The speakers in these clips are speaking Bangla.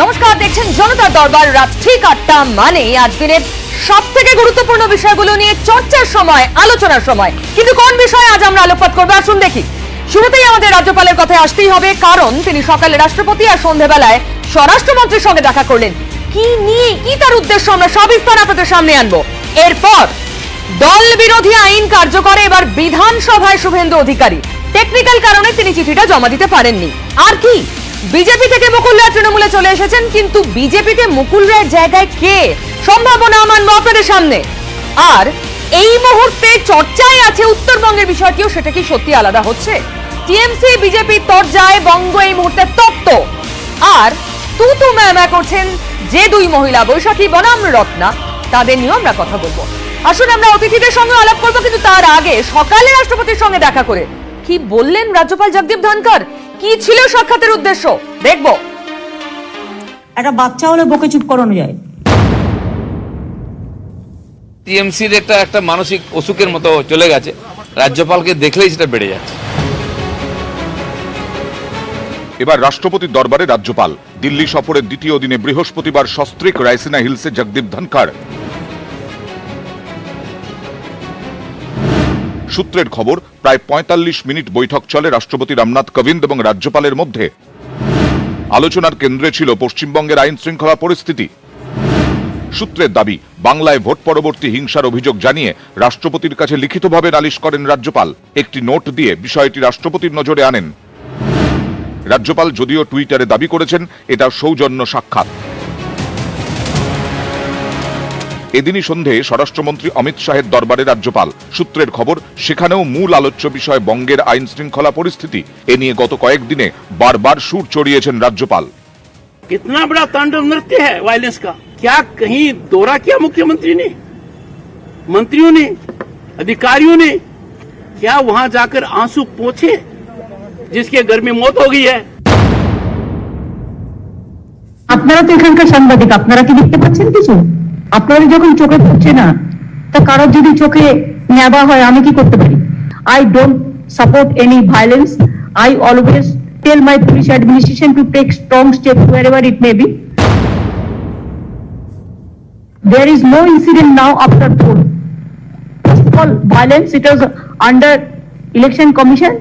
নমস্কার, দেখছেন জনতার দরবার। রাত ঠিক ৮টা মানে আজ দিনের সব থেকে গুরুত্বপূর্ণ বিষয়গুলো নিয়ে চর্চার সময়, আলোচনার সময়। কিন্তু কোন বিষয়ে আজ আমরা আলোকপাত করবো আসুন দেখি। শুরুতেই আমাদের রাজ্যপালের কথায় আসতেই হবে, কারণ তিনি সকালে রাষ্ট্রপতি আর সন্ধ্যাবেলায় স্বরাষ্ট্রমন্ত্রীর সঙ্গে দেখা করলেন। কি নিয়ে, কি তার উদ্দেশ্য, আমরা সবিস্তার আপনাদের সামনে আনবো। এরপর দল বিরোধী আইন কার্যকরে এবার বিধানসভায় শুভেন্দু অধিকারী। টেকনিক্যাল কারণে তিনি চিঠিটা জমা দিতে পারেননি। আর কি, বিজেপি থেকে মুকুল রায় তৃণমূলে চলে এসেছেন, কিন্তু বিজেপিতে মুকুল রায়ের জায়গায় কে, সম্ভাবনা মানবো আপনাদের সামনে। আর এই মুহূর্তে চর্চায় আছে উত্তরবঙ্গের বিষয়টিও, সেটা কি সত্যি আলাদা হচ্ছে? টিএমসি বিজেপি তরজায়, বঙ্গ এই মুহূর্তে তপ্ত। আর তু ম্যামা করছেন যে দুই মহিলা, বৈশাখী বনাম রত্না, তাদের নিয়েও আমরা কথা বলবো। আসুন আমরা অতিথিদের সঙ্গে আলাপ করবো, কিন্তু তার আগে সকালে রাষ্ট্রপতির সঙ্গে দেখা করে কি বললেন রাজ্যপাল জগদীপ ধনখড়, কি ছিল সাক্ষাতের উদ্দেশ্য, দেখবো। একটা বাচ্চা হলে বকে চুপ করানো যায়। টিএমসির একটা মানসিক অসুখের মতো চলে গেছে, রাজ্যপালকে দেখলেই সেটা বেড়ে যাচ্ছে। এবার রাষ্ট্রপতির দরবারে রাজ্যপাল। দিল্লি সফরের দ্বিতীয় দিনে বৃহস্পতিবার সস্ত্রীক রায়সিনা হিলসে জগদীপ ধনখড়। সূত্রের খবর, প্রায় ৪৫ মিনিট বৈঠক চলে রাষ্ট্রপতি রামনাথ কোবিন্দ এবং রাজ্যপালের মধ্যে। আলোচনার কেন্দ্রে ছিল পশ্চিমবঙ্গের আইন শৃঙ্খলা পরিস্থিতি। সূত্রের দাবি, বাংলায় ভোট পরবর্তী হিংসার অভিযোগ জানিয়ে রাষ্ট্রপতির কাছে লিখিতভাবে নালিশ করেন রাজ্যপাল। একটি নোট দিয়ে বিষয়টি রাষ্ট্রপতির নজরে আনেন। রাজ্যপাল যদিও টুইটারে দাবি করেছেন এটা সৌজন্য সাক্ষাৎ। এদিনই সন্ধে স্বরাষ্ট্রমন্ত্রী অমিত শাহের দরবারে রাজ্যপাল। সূত্রের খবর, সেখানেও মূল আলোচ্য বিষয় বঙ্গের আইন শৃঙ্খলা পরিস্থিতি। এ নিয়ে গত কয়েকদিনে বারবার সুর চড়িয়েছেন রাজ্যপাল। कितना बड़ा तांडव नृत्य है वायलेंस का। क्या कहीं दौरा किया मुख्यमंत्री ने, मंत्रियों ने, अधिकारियों ने? क्या वहां जाकर आंसू पोंछे जिसके घर में मौत हो गई है? আপনারা তো এখানকার সাংবাদিক, আপনারা কি দেখতে পাচ্ছেন কিছু? আপনারা যখন চোখে পড়ছে না, তা কারোর যদি চোখে নেওয়া হয়, আমি কি করতে পারি? I don't support any violence. I always tell my police administration to take strong steps wherever it may be. There is no incident now after poll. First of all, violence, it was under election commission.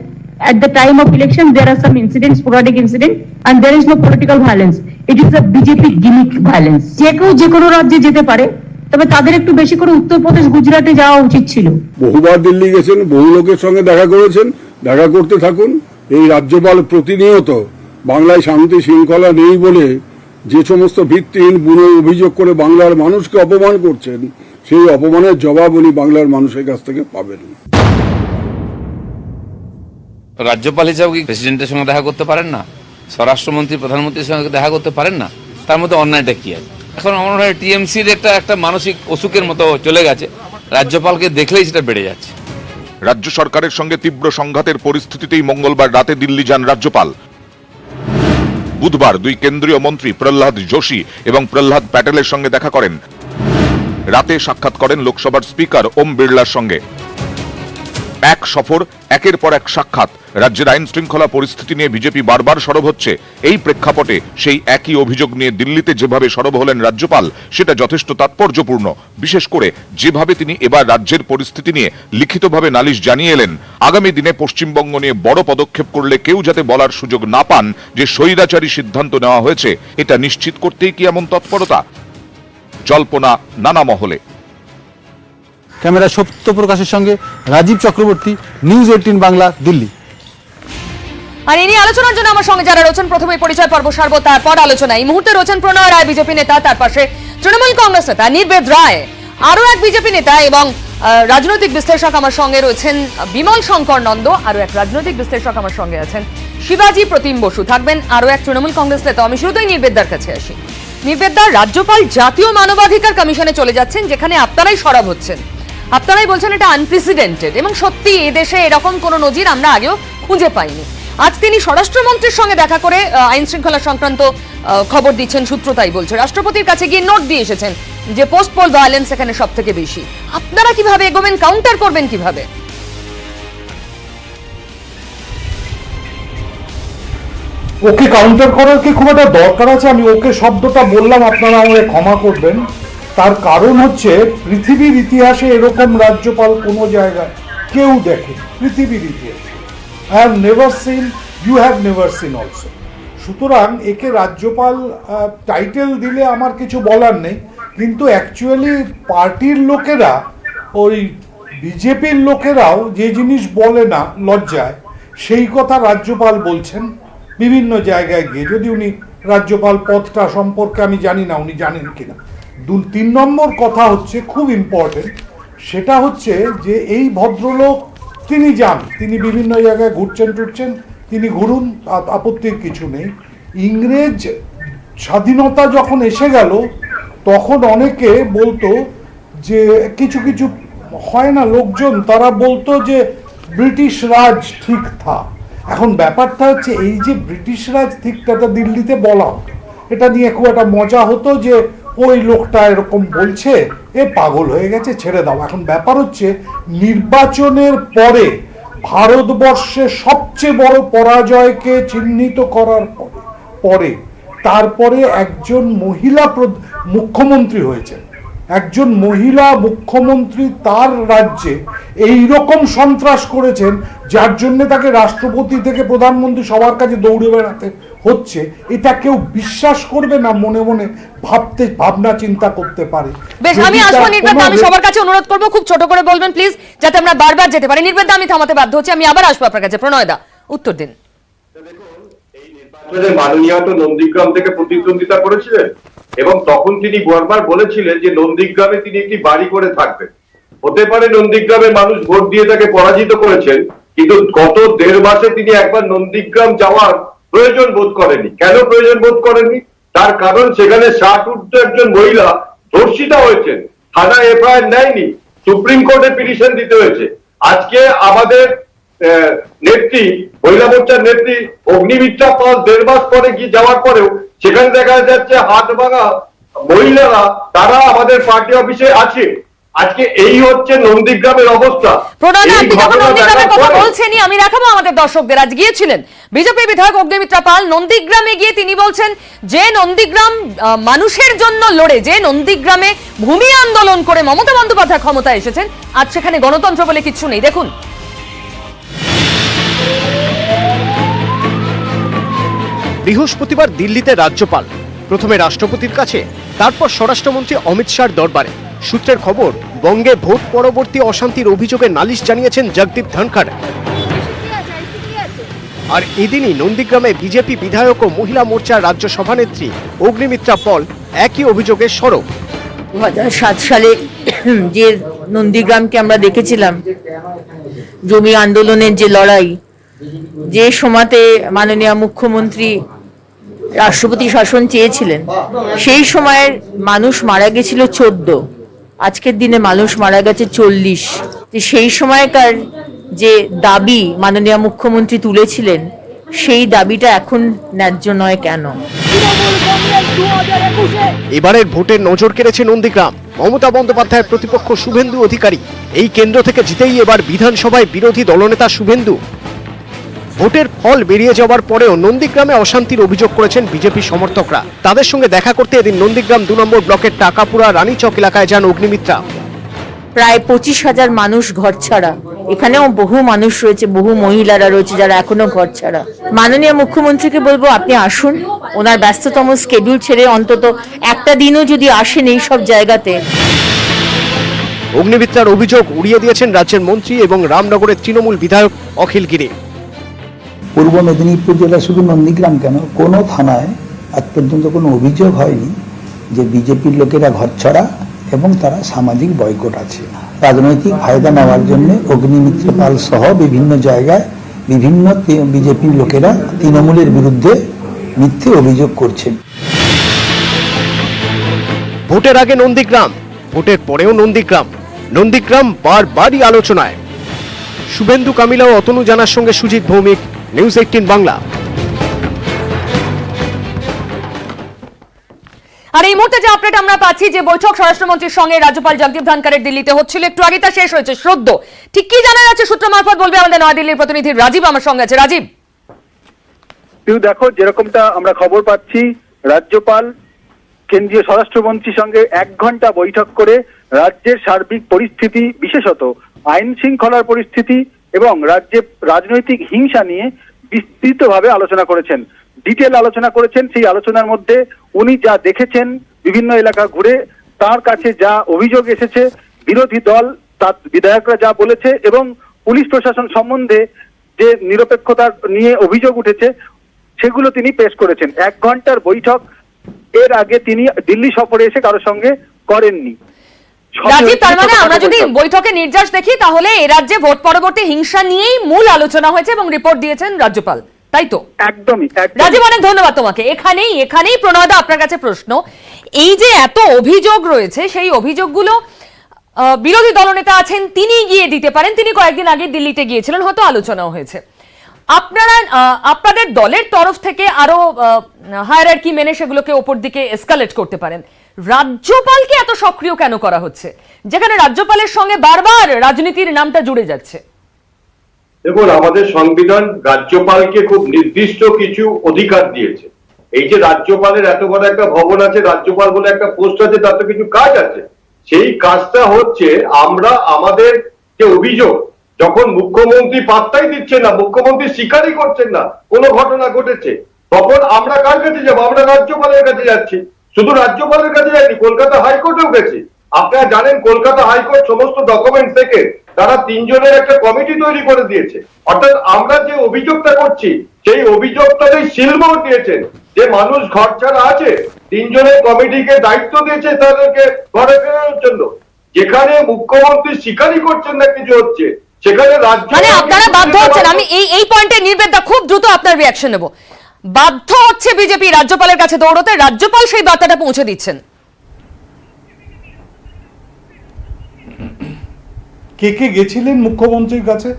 At the time of election, there are some incidents, sporadic incident, and there is no political violence. It is a BJP gimmick violence. যে কোনো রাজ্যে যেতে পারে, তবে তাদের একটু বেশি করে উত্তরপ্রদেশ, গুজরাটে যাওয়া উচিত ছিল। বহুবার দিল্লি গেছেন, বহু লোকের সঙ্গে দেখা করেছেন, দেখা করতে থাকুন। এই রাজ্যপাল প্রতিনিয়ত বাংলায় শান্তি শৃঙ্খলা নেই বলে যে সমস্ত ভিত্তিহীন বুনো অভিযোগ করে বাংলার মানুষকে অপমান করছেন, সেই অপমানের জবাব উনি বাংলার মানুষের কাছ থেকে পাবেন। রাজ্যপাল হিসাবে কি প্রেসিডেন্টের সঙ্গে দেখা করতে পারেন না? স্বরাষ্ট্রমন্ত্রী প্রধানমন্ত্রীর সঙ্গে দেখা করতে পারেন না? তার মধ্যে অন্যায়টা কি আছে? এখন আমার মনে হয় টিএমসির একটা মানসিক অসুখের মতো চলে গেছে, রাজ্যপালকে দেখলেই সেটা বেড়ে যাচ্ছে। রাজ্য সরকারের সঙ্গে তীব্র সংঘাতের পরিস্থিতিতেই মঙ্গলবার রাতে দিল্লি যান রাজ্যপাল। বুধবার দুই কেন্দ্রীয় মন্ত্রী প্রহ্লাদ যোশী এবং প্রহ্লাদ প্যাটেলের সঙ্গে দেখা করেন। রাতে সাক্ষাৎ করেন লোকসভার স্পিকার ওম বিড়লার সঙ্গে। এক সফর, একের পর এক সাক্ষাৎ। রাজ্যের আইন শৃঙ্খলা পরিস্থিতি নিয়ে বিজেপি বারবার সরব হচ্ছে। এই প্রেক্ষাপটে সেই একই অভিযোগ নিয়ে দিল্লিতে যেভাবে সরব হলেন রাজ্যপাল, সেটা যথেষ্ট তাৎপর্যপূর্ণ। বিশেষ করে যেভাবে তিনি এবার রাজ্যের পরিস্থিতি নিয়ে লিখিতভাবে নালিশ জানিয়ে এলেন। আগামী দিনে পশ্চিমবঙ্গ নিয়ে বড় পদক্ষেপ করলে কেউ যাতে বলার সুযোগ না পান যে স্বৈরাচারী সিদ্ধান্ত নেওয়া হয়েছে, এটা নিশ্চিত করতেই কি এমন তৎপরতা? জল্পনা নানা মহলে। ক্যামেরা সত্য প্রকাশের সঙ্গে রাজীব চক্রবর্তী, নিউজ 18 বাংলা, দিল্লি। আর এই নিয়ে আলোচনার জন্য আমার সঙ্গে যারা রয়েছেন, প্রথমে পরিচয় পর্ব সারবো, তারপর আলোচনা। এই মুহূর্তে রয়েছেন প্রণয় রায়, বিজেপি নেতা, তার পাশে তৃণমূল কংগ্রেস নেতা নির্বেদ রায়, আরো এক বিজেপি নেতা এবং রাজনৈতিক বিশ্লেষক আমার সঙ্গে রয়েছেন বিমল শঙ্কর নন্দ, আরো এক রাজনৈতিক বিশ্লেষক আমার সঙ্গে আছেন শিবাজি প্রতিম বসু, থাকবেন আরো এক তৃণমূল কংগ্রেস নেতা। আমি শুরুতেই নির্বেদার কাছে আসি। নির্বেদার, রাজ্যপাল জাতীয় মানবাধিকার কমিশনে চলে যাচ্ছেন, যেখানে আপনারাই সরব হচ্ছেন, আপনারাই বলছেন এটা আনপ্রেসিডেন্টেড, এবং সত্যি এদেশে এরকম কোন নজির আমরা আগেও খুঁজে পাইনি। আজ তিনি স্বরাষ্ট্রমন্ত্রীর সঙ্গে দেখা করে আইন শৃঙ্খলা সংক্রান্ত খবর দিচ্ছেন, সূত্র তাই বলছে। রাষ্ট্রপতির কাছে গিয়ে নোট দিয়ে এসেছেন যে পোস্ট পোল ভায়োলেন্স এখানে সব থেকে বেশি। আপনারা কিভাবে এগোবেন, কাউন্টার করবেন কিভাবে? ওকে কাউন্টার করার কি খুব একটা দরকার আছে? আমি ওকে শব্দটা বললাম, আপনারা আমাকে ক্ষমা করবেন। তার কারণ হচ্ছে পৃথিবীর ইতিহাসে এরকম রাজ্যপাল কোনো জায়গায় কেউ দেখে, পৃথিবীর ইতিহাসে। I have never seen, you have never seen also. সুতরাং একে রাজ্যপাল টাইটেল দিলে আমার কিছু বলার নেই, কিন্তু অ্যাকচুয়ালি পার্টির লোকেরা, ওই বিজেপির লোকেরাও যে জিনিস বলে না লজ্জায়, সেই কথা রাজ্যপাল বলছেন বিভিন্ন জায়গায় গিয়ে। যদি উনি রাজ্যপাল পদটা সম্পর্কে আমি জানি না উনি জানেন কিনা। 3 নম্বর কথা হচ্ছে খুব ইম্পর্টেন্ট, সেটা হচ্ছে যে এই ভদ্রলোক তিনি যান, তিনি বিভিন্ন জায়গায় ঘুরছেন টুরছেন, তিনি ঘুরুন, আপত্তির কিছু নেই। ইংরেজ স্বাধীনতা যখন এসে গেল তখন অনেকে বলতো যে কিছু কিছু হয় না লোকজন, তারা বলতো যে ব্রিটিশ রাজ ঠিক থা। এখন ব্যাপারটা হচ্ছে এই যে ব্রিটিশ রাজ ঠিকটা দিল্লিতে বলা হতো, এটা নিয়ে খুব একটা মজা হতো যে ওই লোকটা এরকম বলছে, এ পাগল হয়ে গেছে, ছেড়ে দাও। এখন ব্যাপার হচ্ছে নির্বাচনের পরে ভারতবর্ষে সবচেয়ে বড় পরাজয়কে চিহ্নিত করার পরে তারপরে একজন মহিলা মুখ্যমন্ত্রী হয়েছে, একজন মহিলা মুখ্যমন্ত্রী তার রাজ্যে এই রকম সন্ত্রাস করেছেন যার জন্য তাকে রাষ্ট্রপতি থেকে প্রধানমন্ত্রী সবার কাছে দৌড়ে বেড়াতে হচ্ছে। এটা কেউ বিশ্বাস করবে না, মনে মনে ভাবনা চিন্তা করতে পারে। বেশ, আমি আসবো নির্বেদা, আমি সবার কাছে অনুরোধ করবো খুব ছোট করে বলবেন প্লিজ, যাতে আমরা বারবার যেতে পারি। নির্বেদা, আমি থামাতে বাধ্য হচ্ছি, আমি আবার আসবো আপনার কাছে। প্রণয় দা, উত্তর দিন। মাননীয় তো নন্দীগ্রাম থেকে প্রতিদ্বন্দ্বিতা করেছিলেন এবং তখন তিনি বারবার বলেছিলেন যে নন্দীগ্রামে তিনি একটি বাড়ি করে থাকবেন। হতে পারে নন্দীগ্রামের মানুষ ভোট দিয়ে তাকে পরাজিত করেছেন, কিন্তু গত 1.5 মাসে তিনি একবার নন্দীগ্রাম যাওয়ার প্রয়োজন বোধ করেননি। কেন প্রয়োজন বোধ করেননি? তার কারণ সেখানে 60 ঊর্ধ্ব একজন মহিলা ধর্ষিতা হয়েছেন, থানায় এফআইআর নেয়নি, সুপ্রিম কোর্টে পিটিশন দিতে হয়েছে। আজকে আমাদের নেত্রী, মহিলা মোর্চার নেত্রী অগ্নিমিত্রা পাল 1.5 মাস পরে গিয়ে যাওয়ার পরেও সেখানে দেখা যাচ্ছে হাত ভাঙা মহিলারা তারা আমাদের পার্টি অফিসে আছে। আজকে এই হচ্ছে নন্দীগ্রামের অবস্থা। আপনি যখন নন্দীগ্রামের কথা বলছেনই, আমি দেখাবো আমাদের দর্শকদের। আজ গিয়েছিলেন বিজেপি বিধায়ক অগ্নিমিত্রা পাল নন্দীগ্রামে গিয়ে, তিনি বলছেন যে নন্দীগ্রাম মানুষের জন্য লড়ে, যে নন্দীগ্রামে ভূমি আন্দোলন করে মমতা বন্দ্যোপাধ্যায় ক্ষমতায় এসেছেন, আজ সেখানে গণতন্ত্র বলে কিছু নেই। দেখুন। বৃহস্পতিবার দিল্লিতে রাজ্যপাল, প্রথমে রাষ্ট্রপতির কাছে, তারপর স্বরাষ্ট্রমন্ত্রী অমিত শাহর দরবারে। সূত্রের খবর, বঙ্গে ভোট পরবর্তী অশান্তির অভিযোগে নালিশ জানিয়েছেন জগদীপ ধনখড়। আর এদিনই নন্দীগ্রামে বিজেপি বিধায়ক ও মহিলা মোর্চার রাজ্য সভানেত্রী অগ্নিমিত্রা পল একই অভিযোগে সরব। 2007 সালে যে নন্দীগ্রামকে আমরা দেখেছিলাম, জমি আন্দোলনের যে লড়াই, যে সময়তে মাননীয় মুখ্যমন্ত্রী রাষ্ট্রপতি শাসন চেয়েছিলেন, সেই সময়ের মানুষ মারা গেছিল 14, আজকের দিনে মানুষ মারা গেছে 40। সেই সময়কার যে দাবি মাননীয় মুখ্যমন্ত্রী তুলেছিলেন, সেই দাবিটা এখন ন্যায্য নয় কেন? এবারের ভোটের নজর কেড়েছে নন্দীগ্রাম। মমতা বন্দ্যোপাধ্যায়ের প্রতিপক্ষ শুভেন্দু অধিকারী এই কেন্দ্র থেকে জিতেই এবার বিধানসভায় বিরোধী দলনেতা শুভেন্দু। ভোটের ফল বেরিয়ে যাওয়ার পরেও নন্দীগ্রামে অশান্তির অভিযোগ করেছেন বিজেপি সমর্থকরা। তাদের সঙ্গে দেখা করতে এদিন নন্দীগ্রাম 2 নম্বর ব্লকের টাকাপুরা রানীচক এলাকায় যান অগ্নিমিত্রা। প্রায় 25,000 মানুষ ঘর ছাড়া, এখানেও বহু মানুষ রয়েছে, বহু মহিলারা রয়েছে যারা এখনো ঘর ছাড়া। মাননীয় মুখ্যমন্ত্রীকে বলবো আপনি আসুন, ওনার ব্যস্ততম স্কেডিউল ছেড়ে অন্তত একটা দিনও যদি আসেন এই সব জায়গাতে। অগ্নিমিত্রার অভিযোগ উড়িয়ে দিয়েছেন রাজ্যের মন্ত্রী এবং রামনগরের তৃণমূল বিধায়ক অখিল গিরি। পূর্ব মেদিনীপুর জেলা শুধু নন্দীগ্রাম কেন, কোনো থানায় আজ পর্যন্ত কোনো অভিযোগ হয়নি যে বিজেপির লোকেরা ঘরছাড়া এবং তারা সামাজিক বয়কট আছে। রাজনৈতিক ফায়দা নেওয়ার জন্য অগ্নিমিত্রা পাল সহ বিভিন্ন জায়গায় বিভিন্ন বিজেপির লোকেরা তৃণমূলের বিরুদ্ধে মিথ্যে অভিযোগ করছেন। ভোটের আগে নন্দীগ্রাম, ভোটের পরেও নন্দীগ্রাম। নন্দীগ্রাম বারবারই আলোচনায়। শুভেন্দু কামিলা ও অতনু জানার সঙ্গে সুজিত ভৌমিক, নিউজ 18 বাংলা। আর এই মুহূর্তে যে আপডেট আমরা পাচ্ছি, যে বৈঠক স্বরাষ্ট্রমন্ত্রীর সঙ্গে রাজ্যপাল জগদীপ ধনখড়ের দিল্লিতে হচ্ছিল, একটু আগে তা শেষ হয়েছে। শ্রদ্ধ ঠিক কি জানা যাচ্ছে সূত্র মারফত বলবে আমাদের নয়াদিল্লির প্রতিনিধি রাজীব আমার সঙ্গে আছে। রাজীব। তুই দেখো, যেরকমটা আমরা খবর পাচ্ছি, রাজ্যপাল কেন্দ্রীয় স্বরাষ্ট্রমন্ত্রীর সঙ্গে 1 ঘন্টা বৈঠক করে রাজ্যের সার্বিক পরিস্থিতি, বিশেষত আইন শৃঙ্খলার পরিস্থিতি এবং রাজ্যে রাজনৈতিক হিংসা নিয়ে বিস্তৃতভাবে আলোচনা করেছেন, ডিটেল আলোচনা করেছেন। সেই আলোচনার মধ্যে উনি যা দেখেছেন, বিভিন্ন এলাকা ঘুরে তার কাছে যা অভিযোগ এসেছে, বিরোধী দল তার বিধায়করা যা বলেছে এবং পুলিশ প্রশাসন সম্বন্ধে যে নিরপেক্ষতা নিয়ে অভিযোগ উঠেছে, সেগুলো তিনি পেশ করেছেন। 1 ঘন্টার বৈঠক এর আগে তিনি দিল্লি সফরে এসে কারোর সঙ্গে করেননি। রাজীব, তার মানে আমরা যদি বৈঠকে নির্যাস দেখি তাহলে এ রাজ্যে ভোট পরবর্তী হিংসা নিয়েই মূল আলোচনা হয়েছে এবং রিপোর্ট দিয়েছেন রাজ্যপাল, তাই তো? একদমই। রাজীব, অনেক ধন্যবাদ তোমাকে। এখানেই প্রণয়দা আপনার কাছে প্রশ্ন, এই যে এত অভিযোগ রয়েছে, সেই অভিযোগগুলো বিরোধী দলনেতা আছেন তিনি গিয়ে দিতে পারেন, তিনি কয়েকদিন আগে দিল্লিতে গিয়েছিলেন, হয়তো আলোচনাও হয়েছে। আপনারা আপনাদের দলের তরফ থেকে আরো হায়ারার্কি মেনে সেগুলোকে ওপর দিকে এসকালেট করতে পারেন। রাজ্যপালকে এত সক্রিয় কেন করা হচ্ছে, যেখানে রাজ্যপালের সঙ্গে বারবার রাজনীতির নামটা জুড়ে যাচ্ছে? দেখুন, আমাদের সংবিধান রাজ্যপালকে খুব নির্দিষ্ট কিছু অধিকার দিয়েছে। এই যে রাজ্যপালের এত বড় একটা ভবন আছে, রাজ্যপাল বলে একটা পোস্ট আছে, তার তো কিছু কাজ আছে। সেই কাজটা হচ্ছে, আমরা আমাদের যে অভিযোগ, যখন মুখ্যমন্ত্রী পাত্তাই দিচ্ছে না, মুখ্যমন্ত্রী স্বীকারই করছেন না কোনো ঘটনা ঘটেছে, তখন আমরা কার কাছে যাবো? আমরা রাজ্যপালের কাছে যাচ্ছি। শুধু রাজ্যপালের কাছে যায়নি, কলকাতা হাইকোর্টেও গেছি। আপনারা জানেন, কলকাতা হাইকোর্ট সমস্ত ডকুমেন্ট থেকে তারা 3 জনের একটা কমিটি তৈরি করে দিয়েছে। অর্থাৎ আমরা যে অভিযোগটা করছি, সেই অভিযোগটাতেই সিলমোহর দিয়েছেন যে মানুষ ঘর ছাড়া আছে, 3 জনের কমিটিকে দায়িত্ব দিয়েছে তাদেরকে ঘরে ফেরানোর জন্য। যেখানে মুখ্যমন্ত্রী স্বীকারই করছেন না কিছু হচ্ছে, সেখানে রাজ্য মানে আপনারা বাধ্য হচ্ছেন, আমি এই পয়েন্টে নির্বেদা খুব দ্রুত আপনার রিঅ্যাকশন নেব, বাধ্য হচ্ছে বিজেপি রাজ্যপালের কাছে দৌড়তে, রাজ্যপাল সেই বার্তাটা পৌঁছে দিচ্ছেন। কে গেছিলেন মুখ্যমন্ত্রীর কাছে,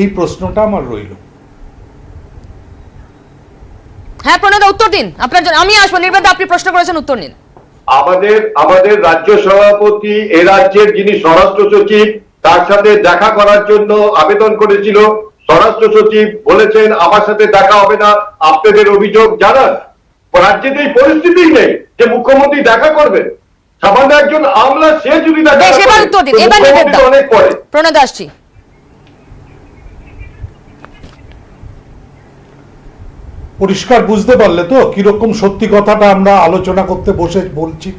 এই প্রশ্নটা আমার রইল। হ্যাঁ প্রণয়দা, উত্তর দিন আপনার জন্য। আমি আসবো, নির্বেদা আপনি প্রশ্ন করেছেন, উত্তর নিন। আমাদের রাজ্য সভাপতি এ রাজ্যের যিনি স্বরাষ্ট্র সচিব, তার সাথে দেখা করার জন্য আবেদন করেছিল। স্বরাষ্ট্র সচিব বলেছেন আমার সাথে দেখা হবে না, আপনাদের অভিযোগ জানান। রাজ্যে এই পরিস্থিতিই নেই যে মুখ্যমন্ত্রী দেখা করবেন। সামান্য একজন আমলা, সে যদি দেখা অনেক পরে। প্রণয়দা আসছি। পরিষ্কার বুঝতে পারলে তো কিরকম সত্যি কথাটা আমরা আলোচনা করতে বসে বলছি?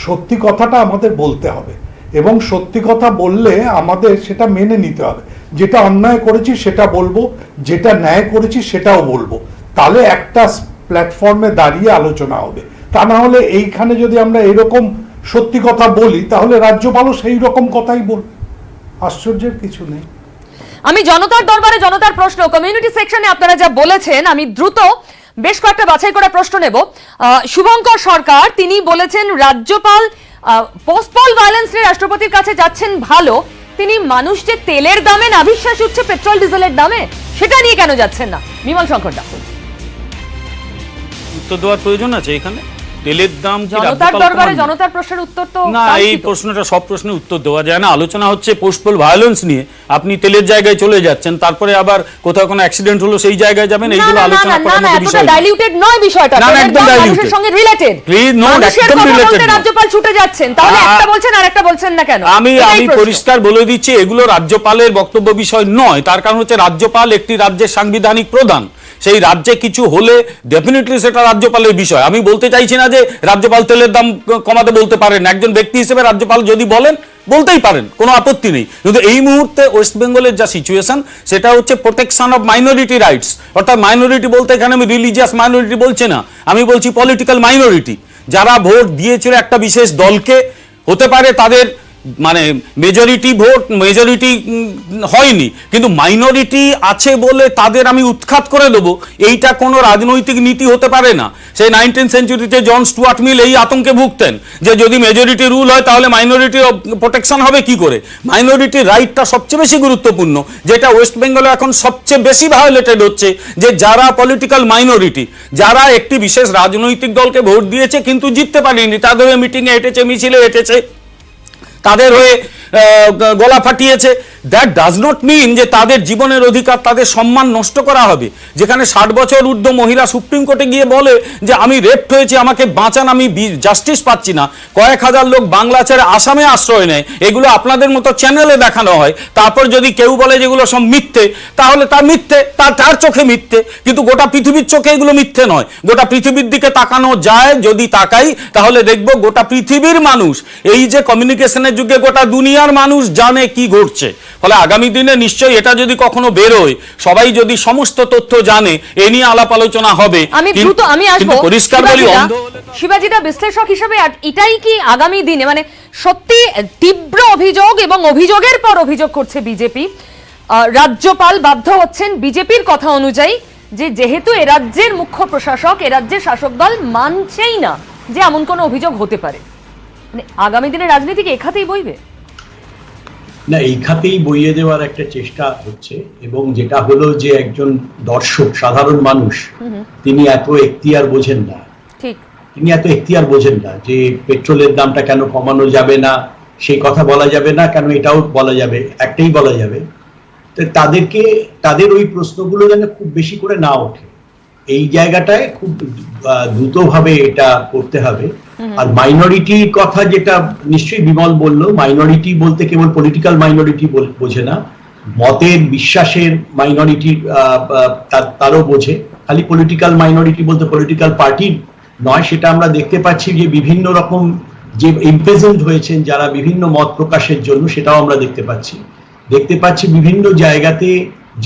সত্যি কথাটা আমাদের বলতে হবে এবং সত্যি কথা বললে আমাদের সেটা মেনে নিতে হবে। যেটা অন্যায় করেছি সেটা বলবো, যেটা ন্যায় করেছি সেটাও বলবো, তাহলে একটা প্ল্যাটফর্মে দাঁড়িয়ে আলোচনা হবে। তা না হলে এইখানে যদি আমরা এরকম সত্যি কথা বলি, তাহলে রাজ্যপালও সেই রকম কথাই বলবে। আশ্চর্যের কিছু নেই। আমি জনতার দরবারে জনতার প্রশ্ন, কমিউনিটি সেকশনে আপনারা যা বলেছেন, আমি দ্রুত বেশ কয়েকটা বাছাই করা প্রশ্ন নেব। শুভঙ্কর সরকার তিনি বলেছেন রাজ্যপাল পোস্টপল ভায়োলেন্স নিয়ে রাষ্ট্রপতির কাছে যাচ্ছেন ভালো, তিনি মানুষ যে তেলের দামে নাভিশ্বাস উঠছে পেট্রোল ডিজেলের দামে, সেটা নিয়ে কেন যাচ্ছেন না? বিমল শঙ্কর দা, উত্তর দেওয়ার প্রয়োজন আছে এখানে? তেলের দাম জনতার দরবারে জনতার প্রশ্নের উত্তর তো না, এই প্রশ্নটা সব প্রশ্নের উত্তর দেওয়া যায় না। আলোচনা হচ্ছে পোস্টপল ভায়োলেন্স নিয়ে, আপনি তেলের জায়গায় চলে যাচ্ছেন, তারপরে আবার কোথাও কোনো অ্যাক্সিডেন্ট হলো সেই জায়গায় যাবেন, এইগুলো আলোচনা করার মতো বিষয় না। ডাইলিউটেড নয় বিষয়টা, না একদম মানুষের সঙ্গে রিলেটেড। প্লিজ নোট, একদম রিলেটেড। রাজ্যপাল ছুটে যাচ্ছেন, তাহলে একটা বলছেন আর একটা বলছেন না কেন? আমি পরিষ্কার বলে দিচ্ছি, এগুলো রাজ্যপালের বক্তব্য বিষয় নয়। তার কারণ হচ্ছে রাজ্যপাল একটি রাজ্যের সাংবিধানিক প্রধান, সেই রাজ্যে কিছু হলে ডেফিনেটলি সেটা রাজ্যপালের বিষয়। আমি বলতে চাইছি না যে রাজ্যপাল তেলের দাম কমাতে বলতে পারেন, একজন ব্যক্তি হিসেবে রাজ্যপাল যদি বলেন বলতেই পারেন, কোনো আপত্তি নেই। কিন্তু এই মুহূর্তে ওয়েস্ট বেঙ্গলের যা সিচুয়েশন, সেটা হচ্ছে প্রোটেকশন অফ মাইনরিটি রাইটস। অর্থাৎ মাইনরিটি বলতে এখানে আমি রিলিজিয়াস মাইনরিটি বলছি না, আমি বলছি পলিটিক্যাল মাইনরিটি। যারা ভোট দিয়েছিল একটা বিশেষ দলকে, হতে পারে তাদের মানে মেজরিটি ভোট মেজরিটি হয়নি, কিন্তু মাইনরিটি আছে বলে তাদের আমি উৎখাত করে দেবো, এইটা কোনো রাজনৈতিক নীতি হতে পারে না। সেই 19th সেঞ্চুরিতে জন স্টুয়ার্ট মিল এই আতঙ্কে ভুগতেন যে যদি মেজরিটি রুল হয় তাহলে মাইনরিটির প্রোটেকশন হবে কি করে। মাইনরিটির রাইটটা সবচেয়ে বেশি গুরুত্বপূর্ণ, যেটা ওয়েস্ট বেঙ্গলে এখন সবচেয়ে বেশি ভায়োলেটেড হচ্ছে। যে যারা পলিটিক্যাল মাইনরিটি, যারা একটি বিশেষ রাজনৈতিক দলকে ভোট দিয়েছে কিন্তু জিততে পারেনি, তাদের মিটিংয়ে হেঁটেছে, মিছিলে হেঁটেছে, তাদের হয়ে গলা ফাটিয়েছে, দ্যাট ডাজ নট মিন যে তাদের জীবনের অধিকার, তাদের সম্মান নষ্ট করা হবে। যেখানে 60 বছর ঊর্ধ্ব মহিলা সুপ্রিম কোর্টে গিয়ে বলে যে আমি রেপড হয়েছি, আমাকে বাঁচান, আমি জাস্টিস পাচ্ছি না, কয়েক হাজার লোক বাংলা ছেড়ে আসামে আশ্রয় নেয়, এগুলো আপনাদের মতো চ্যানেলে দেখানো হয়। তারপর যদি কেউ বলে যেগুলো সব মিথ্যে, তাহলে তা মিথ্যে, তার চোখে মিথ্যে, কিন্তু গোটা পৃথিবীর চোখে এগুলো মিথ্যে নয়। গোটা পৃথিবীর দিকে তাকানো যায়, যদি তাকাই তাহলে দেখব গোটা পৃথিবীর মানুষ, এই যে কমিউনিকেশনের যুগে গোটা দুনিয়ার মানুষ জানে কি ঘটছে। ফলে আগামী দিনে নিশ্চয়ই এটা যদি কখনো বেরোয়, সবাই যদি সমস্ত তথ্য জানে, এ নিয়ে আলাপ আলোচনা হবে। আমি আসবো পরিষ্কার বলি, শিবাজিদা বিশ্লেষক হিসেবে এটাই কি আগামী দিনে, মানে সত্যি তীব্র অভিযোগ এবং অভিযোগের পর অভিযোগ করছে বিজেপি, রাজ্যপাল বাধ্য হচ্ছেন বিজেপির কথা অনুযায়ী যে যেহেতু এ রাজ্যের মুখ্য প্রশাসক, এ রাজ্যের শাসক দল মানছেই না যে এমন কোনো অভিযোগ হতে পারে, মানে আগামী দিনে রাজনীতি কি এখাতেই বইবে? না, এই খাতেই বইয়ে দেওয়ার একটা চেষ্টা হচ্ছে। এবং যেটা হলো যে একজন দর্শক, সাধারণ মানুষ, তিনি এত এখতিয়ার বোঝেন না, তিনি এত এখতিয়ার বোঝেন না যে পেট্রোলের দামটা কেন কমানো যাবে না, সেই কথা বলা যাবে না, কেন এটাও বলা যাবে, একটাই বলা যাবে। তো তাদেরকে, তাদের ওই প্রশ্নগুলো যেন খুব বেশি করে না ওঠে, এই জায়গাটায় খুব দ্রুতভাবে এটা করতে হবে। আর মাইনরিটির কথা যেটা নিশ্চয়ই বিমল বলল, মাইনরিটি বলতে কেবল পলিটিক্যাল মাইনরিটি বোঝে না, মতের বিশ্বাসের মাইনরিটি তারও বোঝে। খালি পলিটিক্যাল মাইনরিটি বলতে পলিটিক্যাল পার্টি নয়, সেটা আমরা দেখতে পাচ্ছি যে বিভিন্ন রকম যে ইমপ্রেজেন্ট হয়েছেন যারা বিভিন্ন মত প্রকাশের জন্য, সেটাও আমরা দেখতে পাচ্ছি বিভিন্ন জায়গাতে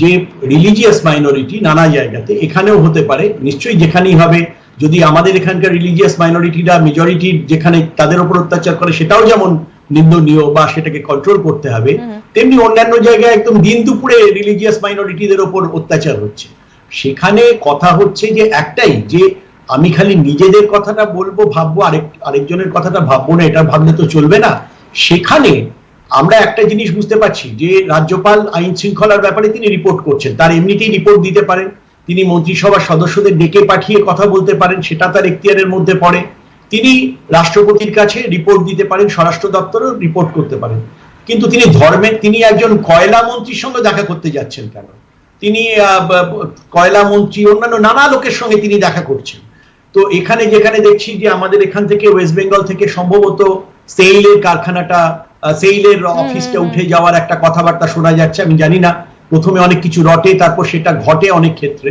যে রিলিজিয়াস মাইনরিটি নানা জায়গাতে, এখানেও হতে পারে নিশ্চয়ই, যেখানেই হবে। যদি আমাদের এখানকার রিলিজিয়াস মাইনরিটিরা মেজরিটি যেখানে তাদের উপর অত্যাচার করে, সেটাও যেমন নিন্দনীয় বা সেটাকে কন্ট্রোল করতে হবে, তেমনি অন্যান্য জায়গায় একদম দিন দুপুরে রিলিজিয়াস মাইনরিটিদের উপর অত্যাচার হচ্ছে। সেখানে কথা হচ্ছে যে একটাই, যে আমি খালি নিজেদের কথাটা বলবো, ভাববো, আরেকজনের কথাটা ভাববো না, এটা ভাবলে তো চলবে না। সেখানে আমরা একটা জিনিস বুঝতে পারছি যে রাজ্যপাল আইন শৃঙ্খলার ব্যাপারে তিনি রিপোর্ট করছেন, তার এমনিতেই রিপোর্ট দিতে পারেন, তিনি মন্ত্রিসভার সদস্যদের ডেকে পাঠিয়ে কথা বলতে পারেন, সেটা তার এখতিয়ারের মধ্যে পড়ে। তিনি রাষ্ট্রপতির কাছে রিপোর্ট দিতে পারেন, স্বরাষ্ট্র দপ্তরও রিপোর্ট করতে পারেন। কিন্তু তিনি একজন কয়লা মন্ত্রীর সঙ্গে দেখা করতে যাচ্ছেন কেন? তিনি কয়লা মন্ত্রী, অন্যান্য নানা লোকের সঙ্গে তিনি দেখা করছেন। তো এখানে যেখানে দেখছি যে আমাদের এখান থেকে ওয়েস্ট বেঙ্গল থেকে সম্ভবত সেইলের কারখানাটা, সেইলের অফিসটা উঠে যাওয়ার একটা কথাবার্তা শোনা যাচ্ছে। আমি জানি না, প্রথমে অনেক কিছু রটে, তারপর সেটা ঘটে অনেক ক্ষেত্রে,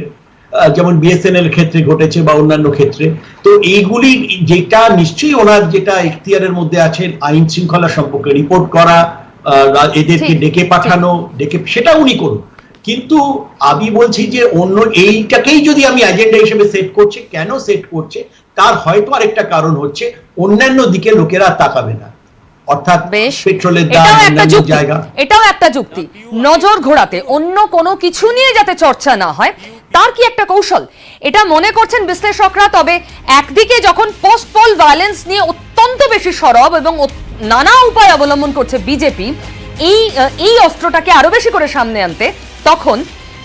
যেমন বিএসএনএল ক্ষেত্রে ঘটেছে বা অন্যান্য ক্ষেত্রে। তো এইগুলি যেটা নিশ্চয়ই ওনার যেটা এখতিয়ারের মধ্যে আছে, আইন শৃঙ্খলা সম্পর্কে রিপোর্ট করা, এদেরকে ডেকে পাঠানো, সেটা উনি করুন। কিন্তু আমি বলছি যে অন্য এইটাকেই যদি আমি এজেন্ডা হিসেবে সেট করছে, কেন সেট করছে তার হয়তো আরেকটা কারণ হচ্ছে অন্যান্য দিকে লোকেরা তাকাবে না, অর্থাৎ পেট্রোলের দাম, অন্যান্য জায়গা। এটাও একটা যুক্তি, নজর ঘোরাতে, অন্য কোনো কিছু নিয়ে যাতে চর্চা না হয়, তার কি একটা কৌশল, এটা মনে করছেন বিশ্লেষকরা। তবে একদিকে যখন পোস্ট পোল ভায়োলেন্স নিয়ে অত্যন্ত বেশি সরব এবং নানা উপায় অবলম্বন করছে বিজেপি এই অস্ত্রটাকে আরো বেশি করে সামনে আনতে, তখন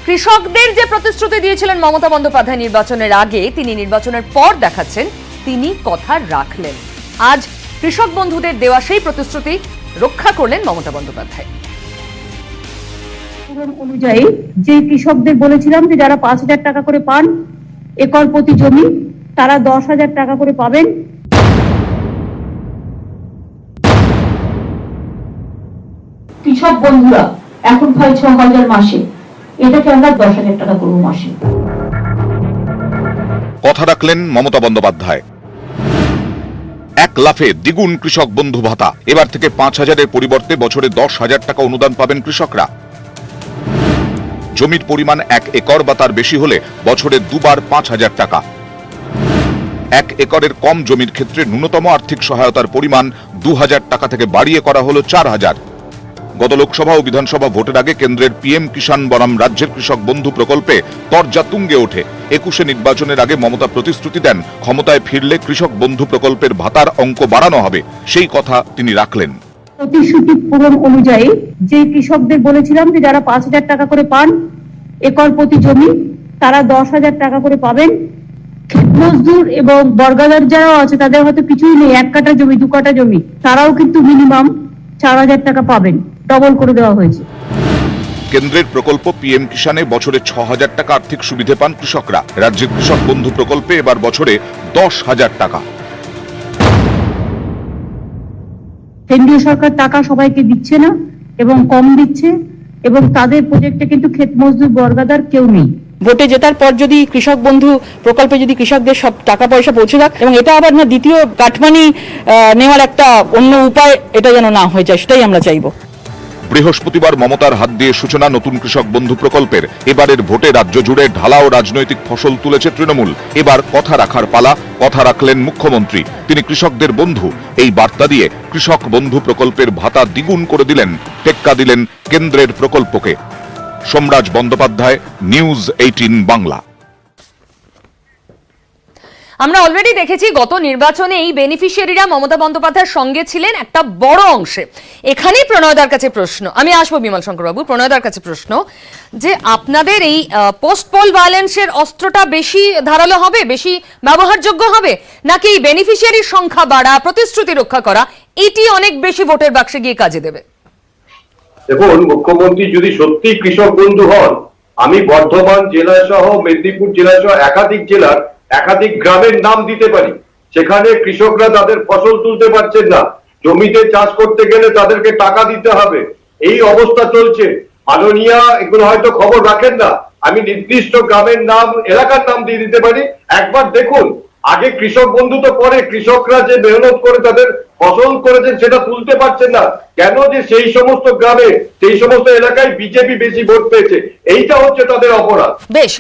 কৃষকদের যে প্রতিশ্রুতি দিয়েছিলেন মমতা বন্দ্যোপাধ্যায় নির্বাচনের আগে, তিনি নির্বাচনের পর দেখাচ্ছেন তিনি কথা রাখলেন। আজ কৃষক বন্ধুদের দেওয়া সেই প্রতিশ্রুতি রক্ষা করলেন মমতা বন্দ্যোপাধ্যায়। অনুযায়ী যে কৃষকদের বলেছিলাম যে যারা 5,000 টাকা করে পান একর প্রতি জমি, তারা 10,000 টাকা করে পাবেন। কৃষক বন্ধুরা এখন পায় 6,000 মাসে, এটাকে আমরা 10,000 টাকা করব মাসে। কথা রাখলেন মমতা বন্দ্যোপাধ্যায়। এক লাফে দ্বিগুণ কৃষক বন্ধু ভাতা, এবার থেকে 5,000-এর পরিবর্তে বছরে 10,000 টাকা অনুদান পাবেন কৃষকরা। জমির পরিমাণ 1 একর বা তার বেশি হলে বছরে দুবার 5,000 টাকা। 1 একরের কম জমির ক্ষেত্রে ন্যূনতম আর্থিক সহায়তার পরিমাণ 2,000 টাকা থেকে বাড়িয়ে করা হলো 4,000। গত লোকসভা ও বিধানসভা ভোটের আগে কেন্দ্রের পিএম কিষাণ বনাম রাজ্যের কৃষক বন্ধু প্রকল্পে তরজা তুঙ্গে ওঠে। 21-এ নির্বাচনের আগে মমতা প্রতিশ্রুতি দেন, ক্ষমতায় ফিরলে কৃষক বন্ধু প্রকল্পের ভাতার অঙ্ক বাড়ানো হবে, সেই কথা তিনি রাখলেন। প্রতিশ্রুতি পূরণ অনুযায়ী যে কৃষকদের বলেছিলাম যে যারা 5,000 টাকা করে পান একর প্রতি জমি, তারা 10,000 টাকা করে পাবেন। ক্ষেত মজদুর এবং বর্গাদার যারা আছে, তাদের হয়তো কিছুই নেই, 1 কাঠা জমি, 2 কাঠা জমি, তারাও কিন্তু মিনিমাম 4,000 টাকা পাবেন, ডবল করে দেওয়া হয়েছে। কেন্দ্রের প্রকল্প পিএম কিষানে বছরে 6,000 টাকা আর্থিক সুবিধে পান কৃষকরা। রাজ্যের কৃষক বন্ধু প্রকল্পে এবার বছরে 10,000 টাকা। কেন্দ্রীয় সরকার টাকা সবাইকে দিচ্ছে না এবং কম দিচ্ছে, এবং তাদের প্রজেক্টে কিন্তু ক্ষেত মজদুর বর্গাদার কেউ নেই। ভোটে জেতার পর যদি কৃষক বন্ধু প্রকল্পে যদি কৃষকদের সব টাকা পয়সা পৌঁছে যাক, এবং এটা আবার না দ্বিতীয় কাটমানি নেওয়ার একটা অন্য উপায় এটা যেন না হয়ে যায়, সেটাই আমরা চাইবো। বৃহস্পতিবার মমতার হাত দিয়ে সূচনা নতুন কৃষক বন্ধু প্রকল্পের। এবারের ভোটে রাজ্য জুড়ে ঢালাও রাজনৈতিক ফসল তুলেছে তৃণমূল। এবার কথা রাখার পালা, কথা রাখলেন মুখ্যমন্ত্রী। তিনি কৃষকদের বন্ধু এই বার্তা দিয়ে কৃষক বন্ধু প্রকল্পের ভাতা দ্বিগুণ করে দিলেন, টেক্কা দিলেন কেন্দ্রের প্রকল্পকে। সোমরাজ বন্দ্যোপাধ্যায়, নিউজ 18 বাংলা। আমরা অলরেডি দেখেছি গত নির্বাচনে এই বেনিফিশিয়ারিরা মমতা বন্দ্যোপাধ্যায়ের সঙ্গে ছিলেন একটা বড় অংশে। এখানেই প্রণয়দার কাছে প্রশ্ন, আমি আসবো বিমল শঙ্কর বাবু, প্রণয়দার কাছে প্রশ্ন যে আপনাদের এই পোস্ট পোল ভায়োলেন্সের অস্ত্রটা বেশি ধারালো হবে, বেশি ব্যবহারযোগ্য হবে, নাকি এই বেনিফিশিয়ারির সংখ্যা বাড়া, প্রতিশ্রুতি রক্ষা করা এটি অনেক বেশি ভোটের বাক্সে গিয়ে কাজে দেবে? দেখুন, মুখ্যমন্ত্রী যদি সত্যি কৃষক বন্ধু হন, আমি বর্ধমান জেলা সহ মেদিনীপুর জেলা সহ একাধিক জেলার একাধিক গ্রামের নাম দিতে পারি, সেখানে কৃষকরা তাদের ফসল তুলতে পারছেন না, জমিতে চাষ করতে গেলে তাদেরকে টাকা দিতে হবে, এই অবস্থা চলছে। মাননীয়া এগুলো হয়তো খবর রাখেন না, আমি নির্দিষ্ট গ্রামের নাম, এলাকার নাম দিয়ে দিতে পারি। একবার দেখুন, আগে কৃষক বন্ধু তো পরে, কৃষকরা যে মেহনত করে তাদের ফসল করেছেন সেটা তুলতে পারছেন না কেন, যে সেই সমস্ত গ্রামে, সেই সমস্ত এলাকায় বিজেপি বেশি ভোট পেয়েছে, এইটা হচ্ছে তাদের অপরাধ। বেশ,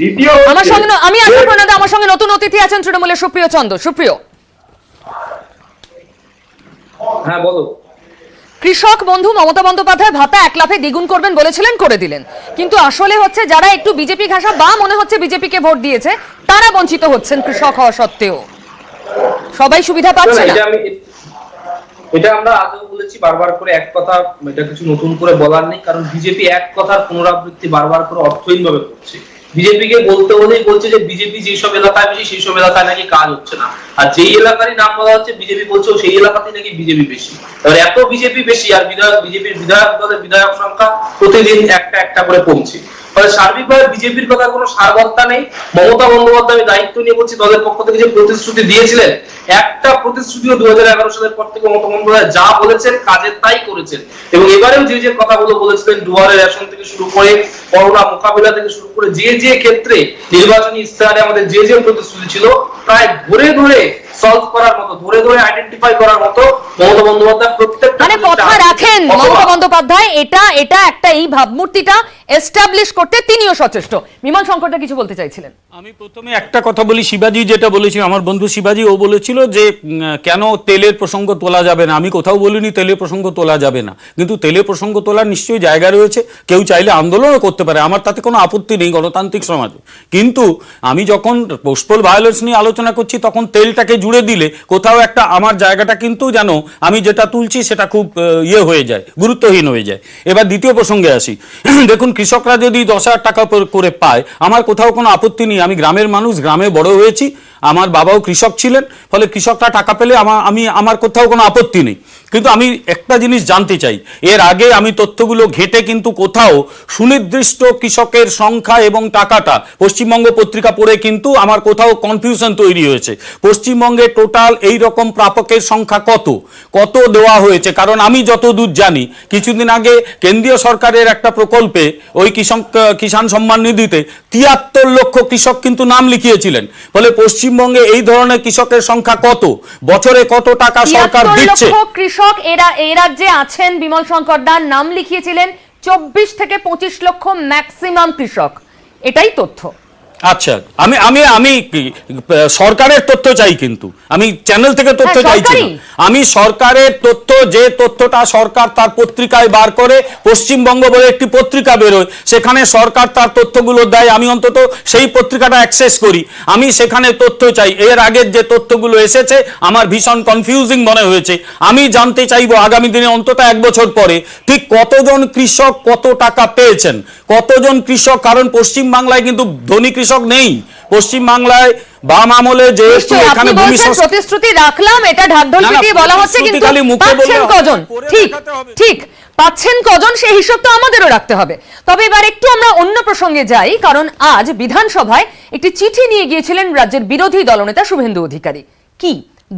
আমার সঙ্গে আমি আসবো প্রণয়দা, আমার সঙ্গে নতুন অতিথি আছেন তৃণমূলের সুপ্রিয় চন্দ্র। সুপ্রিয়, হ্যাঁ বলো। কৃষক বন্ধু মমতা বন্দ্যোপাধ্যায় ভাতা এক লাফে দ্বিগুণ করবেন বলেছিলেন, করে দিলেন, কিন্তু আসলে হচ্ছে যারা একটু বিজেপি ঘাসা বা মনে হচ্ছে বিজেপিকে ভোট দিয়েছে তারা বঞ্চিত হচ্ছেন কৃষক হওয়া সত্ত্বেও। সবাই সুবিধা পাচ্ছে না। এটা আমরা আগেও বলেছি বারবার করে, এক কথা, এটা কিছু নতুন করে বলার নেই, কারণ বিজেপি এক কথার পুনরাবৃত্তি বারবার করে অর্থহীন ভাবে করছে। বিজেপিকে বলতে হলেই বলছে যে বিজেপি যেসব এলাকায় বেশি সেই সব এলাকায় নাকি কাজ হচ্ছে না, আর যেই এলাকারই নাম বলা হচ্ছে বিজেপি বলছে সেই এলাকাতেই নাকি বিজেপি বেশি। এবার এত বিজেপি বেশি আর বিজেপির বিধায়ক দলের বিধায়ক সংখ্যা প্রতিদিন একটা একটা করে কমছে, ফলে সার্বিকভাবে বিজেপির কথা কোনো সারবত্তা নেই। মমতা বন্দ্যোপাধ্যায় দায়িত্ব নিয়ে বলছি, দলের পক্ষ থেকে যে প্রতিশ্রুতি দিয়েছিলেন, একটা প্রতিশ্রুতিও 2011 সালের পর থেকে মমতা বন্দ্যোপাধ্যায় যা বলেছেন কাজের তাই করেছেন। এবং এবারেও যে যে কথাগুলো বলেছিলেন, দুয়ারে রেশন থেকে শুরু করে করোনা মোকাবিলা থেকে শুরু করে যে যে ক্ষেত্রে নির্বাচনী ইস্তেহারে আমাদের যে যে প্রতিশ্রুতি ছিল, প্রায় ধরে ধরে সলভ করার মতো, ধরে ধরে আইডেন্টিফাই করার মতো মমতা বন্দ্যোপাধ্যায় প্রত্যেকটা মানে কথা রাখেন মমতা বন্দ্যোপাধ্যায়, এটা একটা এই ভাবমূর্তিটা এস্টাবলিশ করতে তিনিও সচেষ্ট। বিমল শঙ্করদা কিছু বলতে চাইছিলেন। আমি প্রথমে একটা কথা বলি, শিবাজি যেটা বলেছিল, আমার বন্ধু শিবাজি, ও বলেছিল যে কেন তেলের প্রসঙ্গ তোলা যাবে না। আমি কোথাও বলিনি তেলের প্রসঙ্গ তোলা যাবে না, কিন্তু তেলের প্রসঙ্গ তোলার নিশ্চয়ই জায়গা রয়েছে, কেউ চাইলে আন্দোলনও করতে পারে, আমার তাতে কোনো আপত্তি নেই গণতান্ত্রিক সমাজে। কিন্তু আমি যখন পোস্ট পোল ভায়োলেন্স নিয়ে আলোচনা করছি তখন তেলটাকে জুড়ে দিলে কোথাও একটা আমার জায়গাটা কিন্তু জানো আমি যেটা তুলছি সেটা খুব হয়ে যায়, গুরুত্বহীন হয়ে যায়। এবার দ্বিতীয় প্রসঙ্গে আসি। দেখুন, কৃষকরা যদি 10,000 টাকা করে পায় আমার কোথাও কোনো আপত্তি নেই। আমি গ্রামের মানুষ, গ্রামে বড় হয়েছি, আমার বাবাও কৃষক ছিলেন, ফলে কৃষকরা টাকা পেলে আমার কোথাও কোনো আপত্তি নেই। কিন্তু আমি একটা জিনিস জানতে চাই, এর আগে আমি তথ্যগুলো ঘেটে কিন্তু কোথাও সুনির্দিষ্ট কৃষকের সংখ্যা এবং টাকাটা পশ্চিমবঙ্গ পত্রিকা পড়ে কিন্তু আমার কোথাও কনফিউশন তৈরি হয়েছে। পশ্চিমবঙ্গে টোটাল এই রকম প্রাপকের সংখ্যা কত দেওয়া হয়েছে, কারণ আমি যতদূর জানি কিছুদিন আগে কেন্দ্রীয় সরকারের একটা প্রকল্পে ওই কিষাণ সম্মান নিধিতে 73 লক্ষ কৃষক কিন্তু নাম লিখিয়েছিলেন। ফলে পশ্চিমবঙ্গে এই ধরনের কৃষকের সংখ্যা কত, বছরে কত টাকা সরকার দিচ্ছে? কৃষক এই রাজ্যে আছেন, বিমল শঙ্করদার নাম লিখিয়েছিলেন 24 থেকে 25 লক্ষ ম্যাক্সিমাম কৃষক, এটাই তথ্য। আচ্ছা, আমি সরকারের তথ্য চাই, কিন্তু আমি চ্যানেল থেকে তথ্য চাইছি না। আমি সরকারের তথ্য, যে তথ্যটা সরকার তার পত্রিকায় বার করে, পশ্চিমবঙ্গ বলে একটি পত্রিকা বেরোয়, সেখানে সরকার তার তথ্যগুলো দেয়, আমি অন্তত সেই পত্রিকাটা অ্যাক্সেস করি, আমি সেখানে তথ্য চাই। এর আগের যে তথ্যগুলো এসেছে আমার ভীষণ কনফিউজিং মনে হয়েছে। আমি জানতে চাইবো আগামী দিনে অন্তত 1 বছর পরে ঠিক কতজন কৃষক কত টাকা পেয়েছেন, কতজন কৃষক, কারণ পশ্চিমবাংলায় কিন্তু ধনী কৃষক নেই, পশ্চিমবাংলায় বাম আমলে যেহেতু নিশ্চয়ই, এখানে আপনি ভূমি বলছেন সংস্কার প্রতিশ্রুতি রাখলাম, এটা ঢাকঢোল না, না, পিটিয়ে বলা হচ্ছে, প্রতিশ্রুতি কিন্তু খালি মুখে বললে পাচ্ছেন হবে, কজন? করে ঠিক দেখাতে হবে। ঠিক, পাচ্ছেন কজন সেই হিসাব তো আমাদেরও রাখতে হবে। তবে এবার একটু আমরা অন্য প্রসঙ্গে যাই, কারণ আজ বিধানসভায় একটি চিঠি নিয়ে গিয়েছিলেন রাজ্যের বিরোধী দলনেতা শুভেন্দু অধিকারী। কি?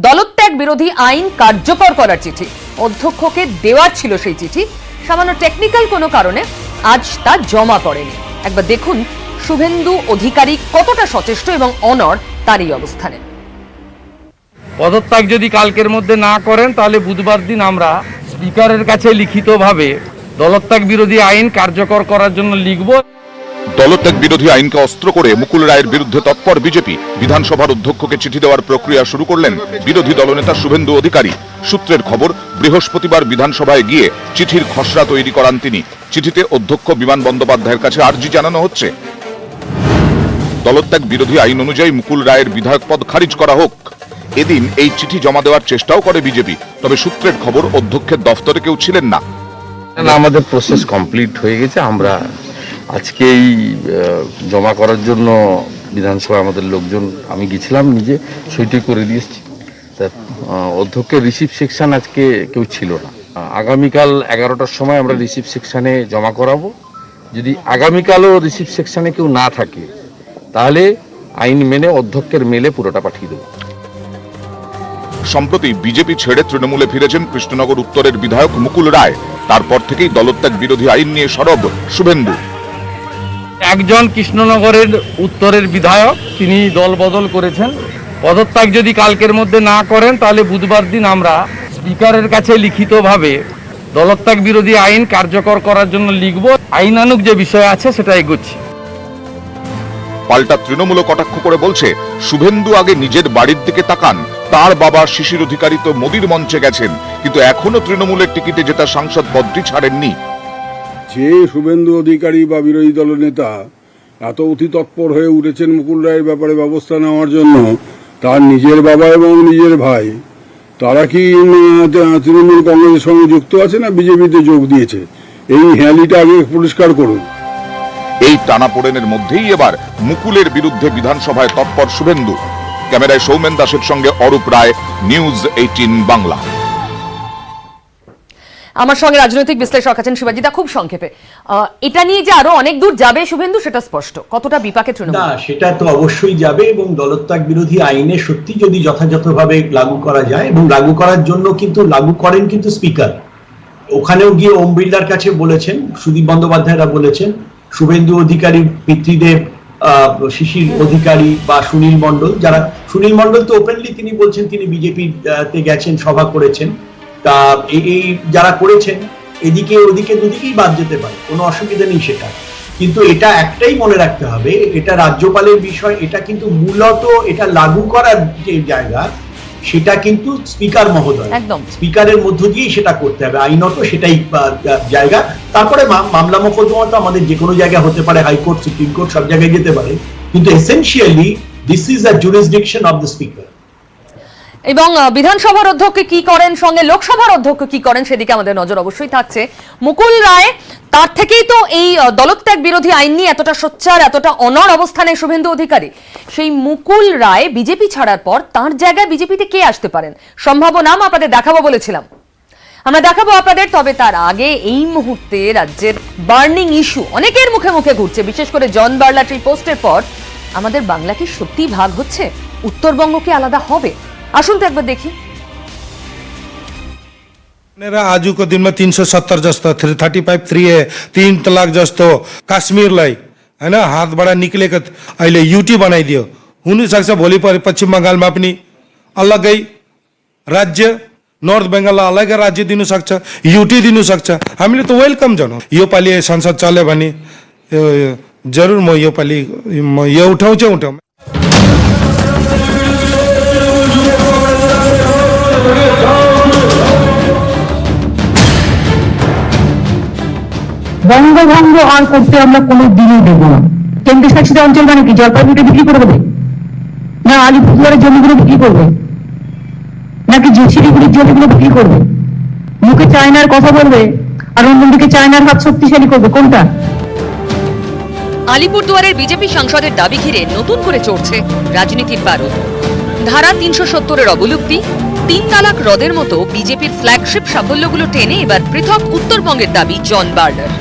দলত্যাগ বিরোধী আইন কার্যকর করার চিঠি অধ্যক্ষকে দেওয়ার ছিল। সেই চিঠি সামান্য টেকনিক্যাল কোনো কারণে আজ তা জমা পড়েনি। একবার দেখুন শুভেন্দু অধিকারী কতটা সচেষ্ট এবং অনড় তার এই অবস্থানে। পদত্যাগ যদি কালকের মধ্যে না করেন তাহলে বুধবার দিন আমরা স্পিকারের কাছে লিখিতভাবে দলত্যাগ বিরোধী আইন কার্যকর করার জন্য লিখব। দলত্যাগ বিরোধী আইনকে অস্ত্র করে মুকুল রায়ের বিরুদ্ধে তৎপর বিজেপি। বিধানসভার অধ্যক্ষকে চিঠি দেওয়ার প্রক্রিয়া শুরু করলেন বিরোধী দলনেতা শুভেন্দু অধিকারী। সূত্রের খবর, বৃহস্পতিবার বিধানসভায় গিয়ে চিঠির খসড়া তৈরি করান তিনি। চিঠিতে অধ্যক্ষ বিমান বন্দ্যোপাধ্যায়ের কাছে আর্জি জানানো হচ্ছে, দলত্যাগ বিরোধী আইন অনুযায়ী মুকুল রায়ের বিধায়ক পদ খারিজ করা হোক। এদিন এই চিঠি জমা দেওয়ার চেষ্টাও করে বিজেপি, তবে সূত্রের খবর অধ্যক্ষের দফতরে কেউ ছিলেন না। আমাদের প্রসেস কমপ্লিট হয়ে গেছে, আমরা আজকেই জমা করার জন্য বিধানসভায় আমাদের লোকজন, আমি গেছিলাম নিজে, সইটি করে দিয়েছি। তা অধ্যক্ষের রিসিভ সেকশন আজকে কেউ ছিল না। আগামীকাল 11টার সময় আমরা রিসিভ সেকশনে জমা করাবো। যদি আগামীকালও রিসিভ সেকশনে কেউ না থাকে তাহলে আইন মেনে অধ্যক্ষের মেলে পুরোটা পাঠিয়ে দেবো। সম্প্রতি বিজেপি ছেড়ে তৃণমূলে ফিরেছেন কৃষ্ণনগর উত্তরের বিধায়ক মুকুল রায়। তারপর থেকেই দলত্যাগ বিরোধী আইন নিয়ে সরব শুভেন্দু। একজন কৃষ্ণনগরের উত্তরের বিধায়ক, তিনি দল বদল করেছেন। পদত্যাগ যদি কালকের মধ্যে না করেন তাহলে বুধবার দিন আমরা স্পিকারের কাছে লিখিতভাবে দলত্যাগ বিরোধী আইন কার্যকর করার জন্য লিখব। আইনানুগ যে বিষয় আছে সেটা এগোচ্ছি। পাল্টা তৃণমূল কটাক্ষ করে বলছে, শুভেন্দু আগে নিজের বাড়ির দিকে তাকান। তার বাবা শিশির অধিকারী তো মোদির মঞ্চে গেছেন, কিন্তু এখনো তৃণমূলের টিকিটে জেতা সাংসদ পদটি ছাড়েননি। যে শুভেন্দু অধিকারী বা বিরোধী দলনেতা এত অতি তৎপর হয়ে উঠেছেন মুকুল রায়ের ব্যাপারে ব্যবস্থা নেওয়ার জন্য, তার নিজের বাবা এবং নিজের ভাই তারা কি তৃণমূল কংগ্রেসের সঙ্গে যুক্ত আছে না বিজেপিতে যোগ দিয়েছে? এই হেয়ালিটা আগে পরিষ্কার করুন। এই টানাপোড়েনের মধ্যেই এবার মুকুলের বিরুদ্ধে বিধানসভায় তৎপর শুভেন্দু। ক্যামেরায় সৌমেন দাসের সঙ্গে অরূপ রায়, নিউজ 18 বাংলা। আমার সঙ্গে রাজনৈতিক বিশ্লেষক আছেন শিবাজিদা। খুব সংক্ষেপে, এটা নিয়ে যে আরো অনেক দূর যাবে শুভেন্দু, সেটা স্পষ্ট। কতটা বিপাকে তৃণমূল? না, সেটা তো অবশ্যই যাবে, এবং দলত্যাগ বিরোধী আইনে সত্যি যদি যথাযথভাবে লাগু করা যায়, এবং লাগু করার জন্য কিন্তু লাগু করেন কিন্তু স্পিকার। ওখানেও গিয়ে ওম বিড়লার কাছে বলেছেন, সুদীপ বন্দ্যোপাধ্যায়রা বলেছেন, শুভেন্দু অধিকারীর পিতৃদেব শিশির অধিকারী বা সুনীল মণ্ডল, যারা সুনীল মণ্ডল তো ওপেনলি তিনি বলছেন তিনি বিজেপিতে গেছেন, সভা করেছেন। তা এই যারা করেছেন এদিকে ওদিকে দুদিকেই বাদ যেতে পারে, কোনো অসুবিধা নেই সেটা। কিন্তু এটা একটাই মনে রাখতে হবে, এটা রাজ্যপালের বিষয়। এটা কিন্তু মূলত এটা লাগু করার যে জায়গা সেটা কিন্তু স্পিকার মহোদয়, একদম স্পিকারের মধ্য দিয়েই সেটা করতে হবে। আইনত সেটাই জায়গা। তারপরে মামলা মোকদ্দমা তো আমাদের যে কোনো জায়গায় হতে পারে, হাইকোর্ট, সুপ্রিম কোর্ট, সব জায়গায় যেতে পারে, কিন্তু essentially this is a jurisdiction of the speaker. এবং বিধানসভার অধ্যক্ষ কি করেন, সঙ্গে লোকসভার অধ্যক্ষ কি করেন, সেদিকে আমাদের নজর অবশ্যই থাকছে। মুকুল রায়, তার থেকেই তো এই দলত্যাগ বিরোধী আইন নিয়ে এতটা সোচ্চার, এতটা অনড় অবস্থানে শুভেন্দু অধিকারী। সেই মুকুল রায় বিজেপি ছাড়ার পর তার জায়গায় বিজেপিতে কে আসতে পারেন, সম্ভাব্য নাম আপনাদের দেখাবো বলেছিলাম, আমরা দেখাবো আপনাদের। তবে তার আগে এই মুহূর্তে রাজ্যের বার্নিং ইস্যু অনেকের মুখে মুখে ঘুরছে, বিশেষ করে জন বার্লার এই পোস্টের পর। আমাদের বাংলা কি সত্যি ভাগ হচ্ছে? উত্তরবঙ্গ কি আলাদা হবে? আসুন তো একবার দেখি। आजू को दिन में 370 जस्तो 335 3 है 3 तलाक जस्तो काश्मीर लाई है ना हाथ बड़ा निकले अहिले युटी बनाइदियो हुनु सक्छ। भोलि पश्चिम बंगालमा पनि अलगै राज्य, नर्थ बेंगललाई अलगै राज्य दिनु सक्छ, युटी दिनु सक्छ। हामीले त वेलकम जानु। यो पालि संसद चल्यो भने जरुर म यो पालि यो उठाउँछु। বঙ্গভঙ্গ আর করতে আমরা কোনো দিনই দেবো না। কেন্দ্রীয় শাসিত অঞ্চল মানে কি জলপাইগুড়িটা বিক্রি করে দেবে, না আলিপুরদুয়ারের জমিগুলো বিক্রি করবে, নাকি শিলিগুড়ির জমিগুলো বিক্রি করবে? মুখে চায়নার কথা বলবে আর অন্যদিকে চায়নার হাত শক্তিশালী করবে, কোনটা? আলিপুরদুয়ারের বিজেপি সাংসদের দাবি ঘিরে নতুন করে চড়ছে রাজনীতির বারুদ। ধারা ৩৭০-এর অবলুপ্তি, ৩ তালাক রদের মতো বিজেপির ফ্ল্যাগশিপ সাফল্যগুলো টেনে এবার পৃথক উত্তরবঙ্গের দাবি জন বার্লার।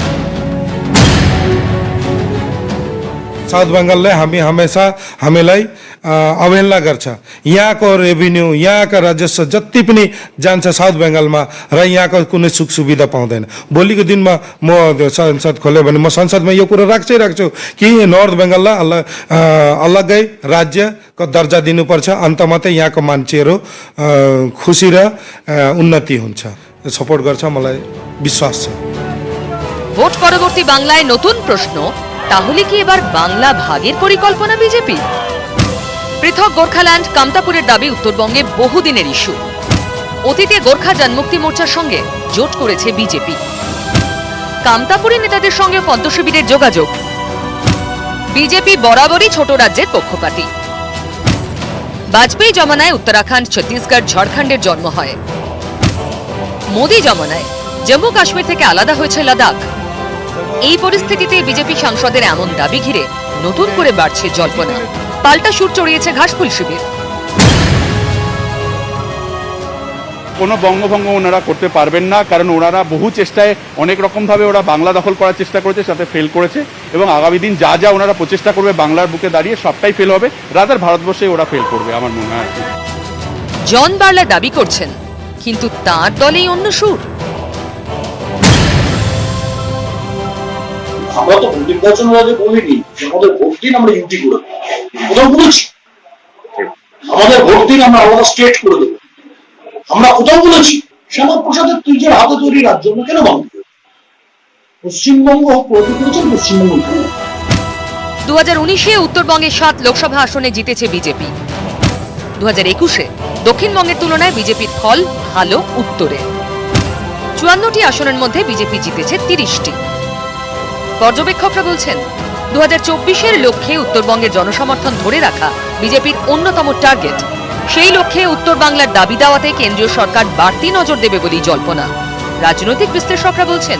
साउथ बंगालले हामी हमेशा हामीलाई अवहेलना गर्छ। यहाँको रेभिन्यू, यहाँका राजस्व जति पनि जान्छ साउथ बंगालमा र यहाँको कुनै सुख सुविधा पाउँदैन। भोलिको दिनमा म संसद खोल्यो भने म संसदमा यो कुरो राख्छु कि नर्थ बंगाललाई अलग्गै राज्यको दर्जा दिनुपर्छ, अन्त मात्रै यहाँको मान्छेहरू खुसी र उन्नति हुन्छ। सपोर्ट गर्छ, मलाई विश्वास छ। ভোট পরবর্তী বাংলায় নতুন প্রশ্ন, তাহলে কি এবার বাংলা ভাগের পরিকল্পনা বিজেপি? পৃথক গোর্খাল্যান্ড কামতাপুরের দাবি উত্তরবঙ্গে বহুদিনের ইস্যু। অতীতে গোর্খা জনমুক্তি মোর্চার সঙ্গে জোট করেছে বিজেপি। কামতাপুরে নেতাদের সঙ্গে পদ্ম শিবিরের যোগাযোগ। বিজেপি বরাবরই ছোট রাজ্যের পক্ষপাতী। বাজপেয়ী জমানায় উত্তরাখণ্ড, ছত্তিশগড়, ঝাড়খণ্ডের জন্ম হয়। মোদী জমানায় জম্মু কাশ্মীর থেকে আলাদা হয়েছে লাদাখ। এই পরিস্থিতিতে বিজেপি সাংসদের এমন দাবি ঘিরে নতুন করে বাড়ছে জল্পনা। পাল্টা সুর চড়িয়েছে ঘাসফুল শিবির। কোনো বঙ্গভঙ্গ ওনারা করতে পারবেন না, কারণ ওনারা বহু চেষ্টায় অনেক রকমভাবে ওরা বাংলা দখল করার চেষ্টা করেছে, সাথে ফেল করেছে, এবং আগামী দিন যা যা ওনারা প্রচেষ্টা করবে বাংলার বুকে দাঁড়িয়ে সবটাই ফেল হবে। রাদার ভারতবর্ষে ওরা ফেল করবে আমার মনে হয়। জন বার্লা দাবি করছেন, কিন্তু তার দলেই অন্য সুর। আমরা তো ভোট নির্বাচন বলিনি আমাদের ভোট দিন আমরা ইউটি করে কোথাও বলেছি, আমাদের ভোট দিন আমরা আলাদা স্টেট করে দেবো, আমরা কোথাও বলেছি শ্যামাপ্রসাদের তুই যে হাতে তৈরি রাজ্য আমরা কেন বাংলা পশ্চিমবঙ্গ প্রতি করেছেন পশ্চিমবঙ্গ। 2019-এ উত্তরবঙ্গে 7 লোকসভা আসনে জিতেছে বিজেপি। 2021-এ দক্ষিণবঙ্গের তুলনায় বিজেপির ফল ভালো উত্তরে। 54টি আসনের মধ্যে বিজেপি জিতেছে 30টি। পর্যবেক্ষকরা বলছেন 2024-এর লক্ষ্যে উত্তরবঙ্গের জনসমর্থন ধরে রাখা বিজেপির অন্যতম টার্গেট। সেই লক্ষ্যে উত্তর বাংলার দাবি দেওয়াতে কেন্দ্রীয় সরকার বাড়তি নজর দেবে বলেই জল্পনা। রাজনৈতিক বিশ্লেষকরা বলছেন,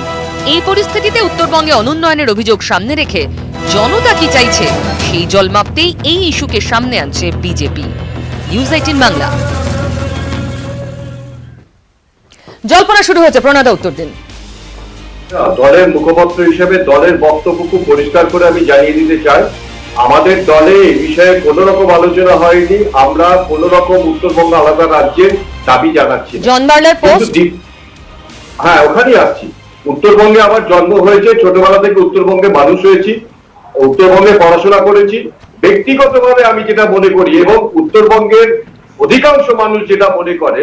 এই পরিস্থিতিতে উত্তরবঙ্গে অনুন্নয়নের অভিযোগ সামনে রেখে জনতা কি চাইছে সেই জল মাপতেই এই ইস্যুকে সামনে আনছে বিজেপি। নিউজ 18 বাংলা। জল্পনা শুরু হয়েছে, প্রণাদা উত্তর দিন। দলের মুখপাত্র হিসেবে দলের বক্তব্য খুব পরিষ্কার করে আমি জানিয়ে দিতে চাই, আমাদের দলে এই বিষয়ে কোনো রকম আলোচনা হয়নি। আমরা কোনো রকম উত্তরবঙ্গ আলাদা রাজ্যের দাবি জানাচ্ছি। জন বার্লার পোস্ট, হ্যাঁ ওখানেই আসছি। উত্তরবঙ্গে আমার জন্ম হয়েছে, ছোটবেলা থেকে উত্তরবঙ্গে মানুষ হয়েছি, উত্তরবঙ্গে পড়াশোনা করেছি। ব্যক্তিগতভাবে আমি যেটা মনে করি এবং উত্তরবঙ্গের অধিকাংশ মানুষ যেটা মনে করে,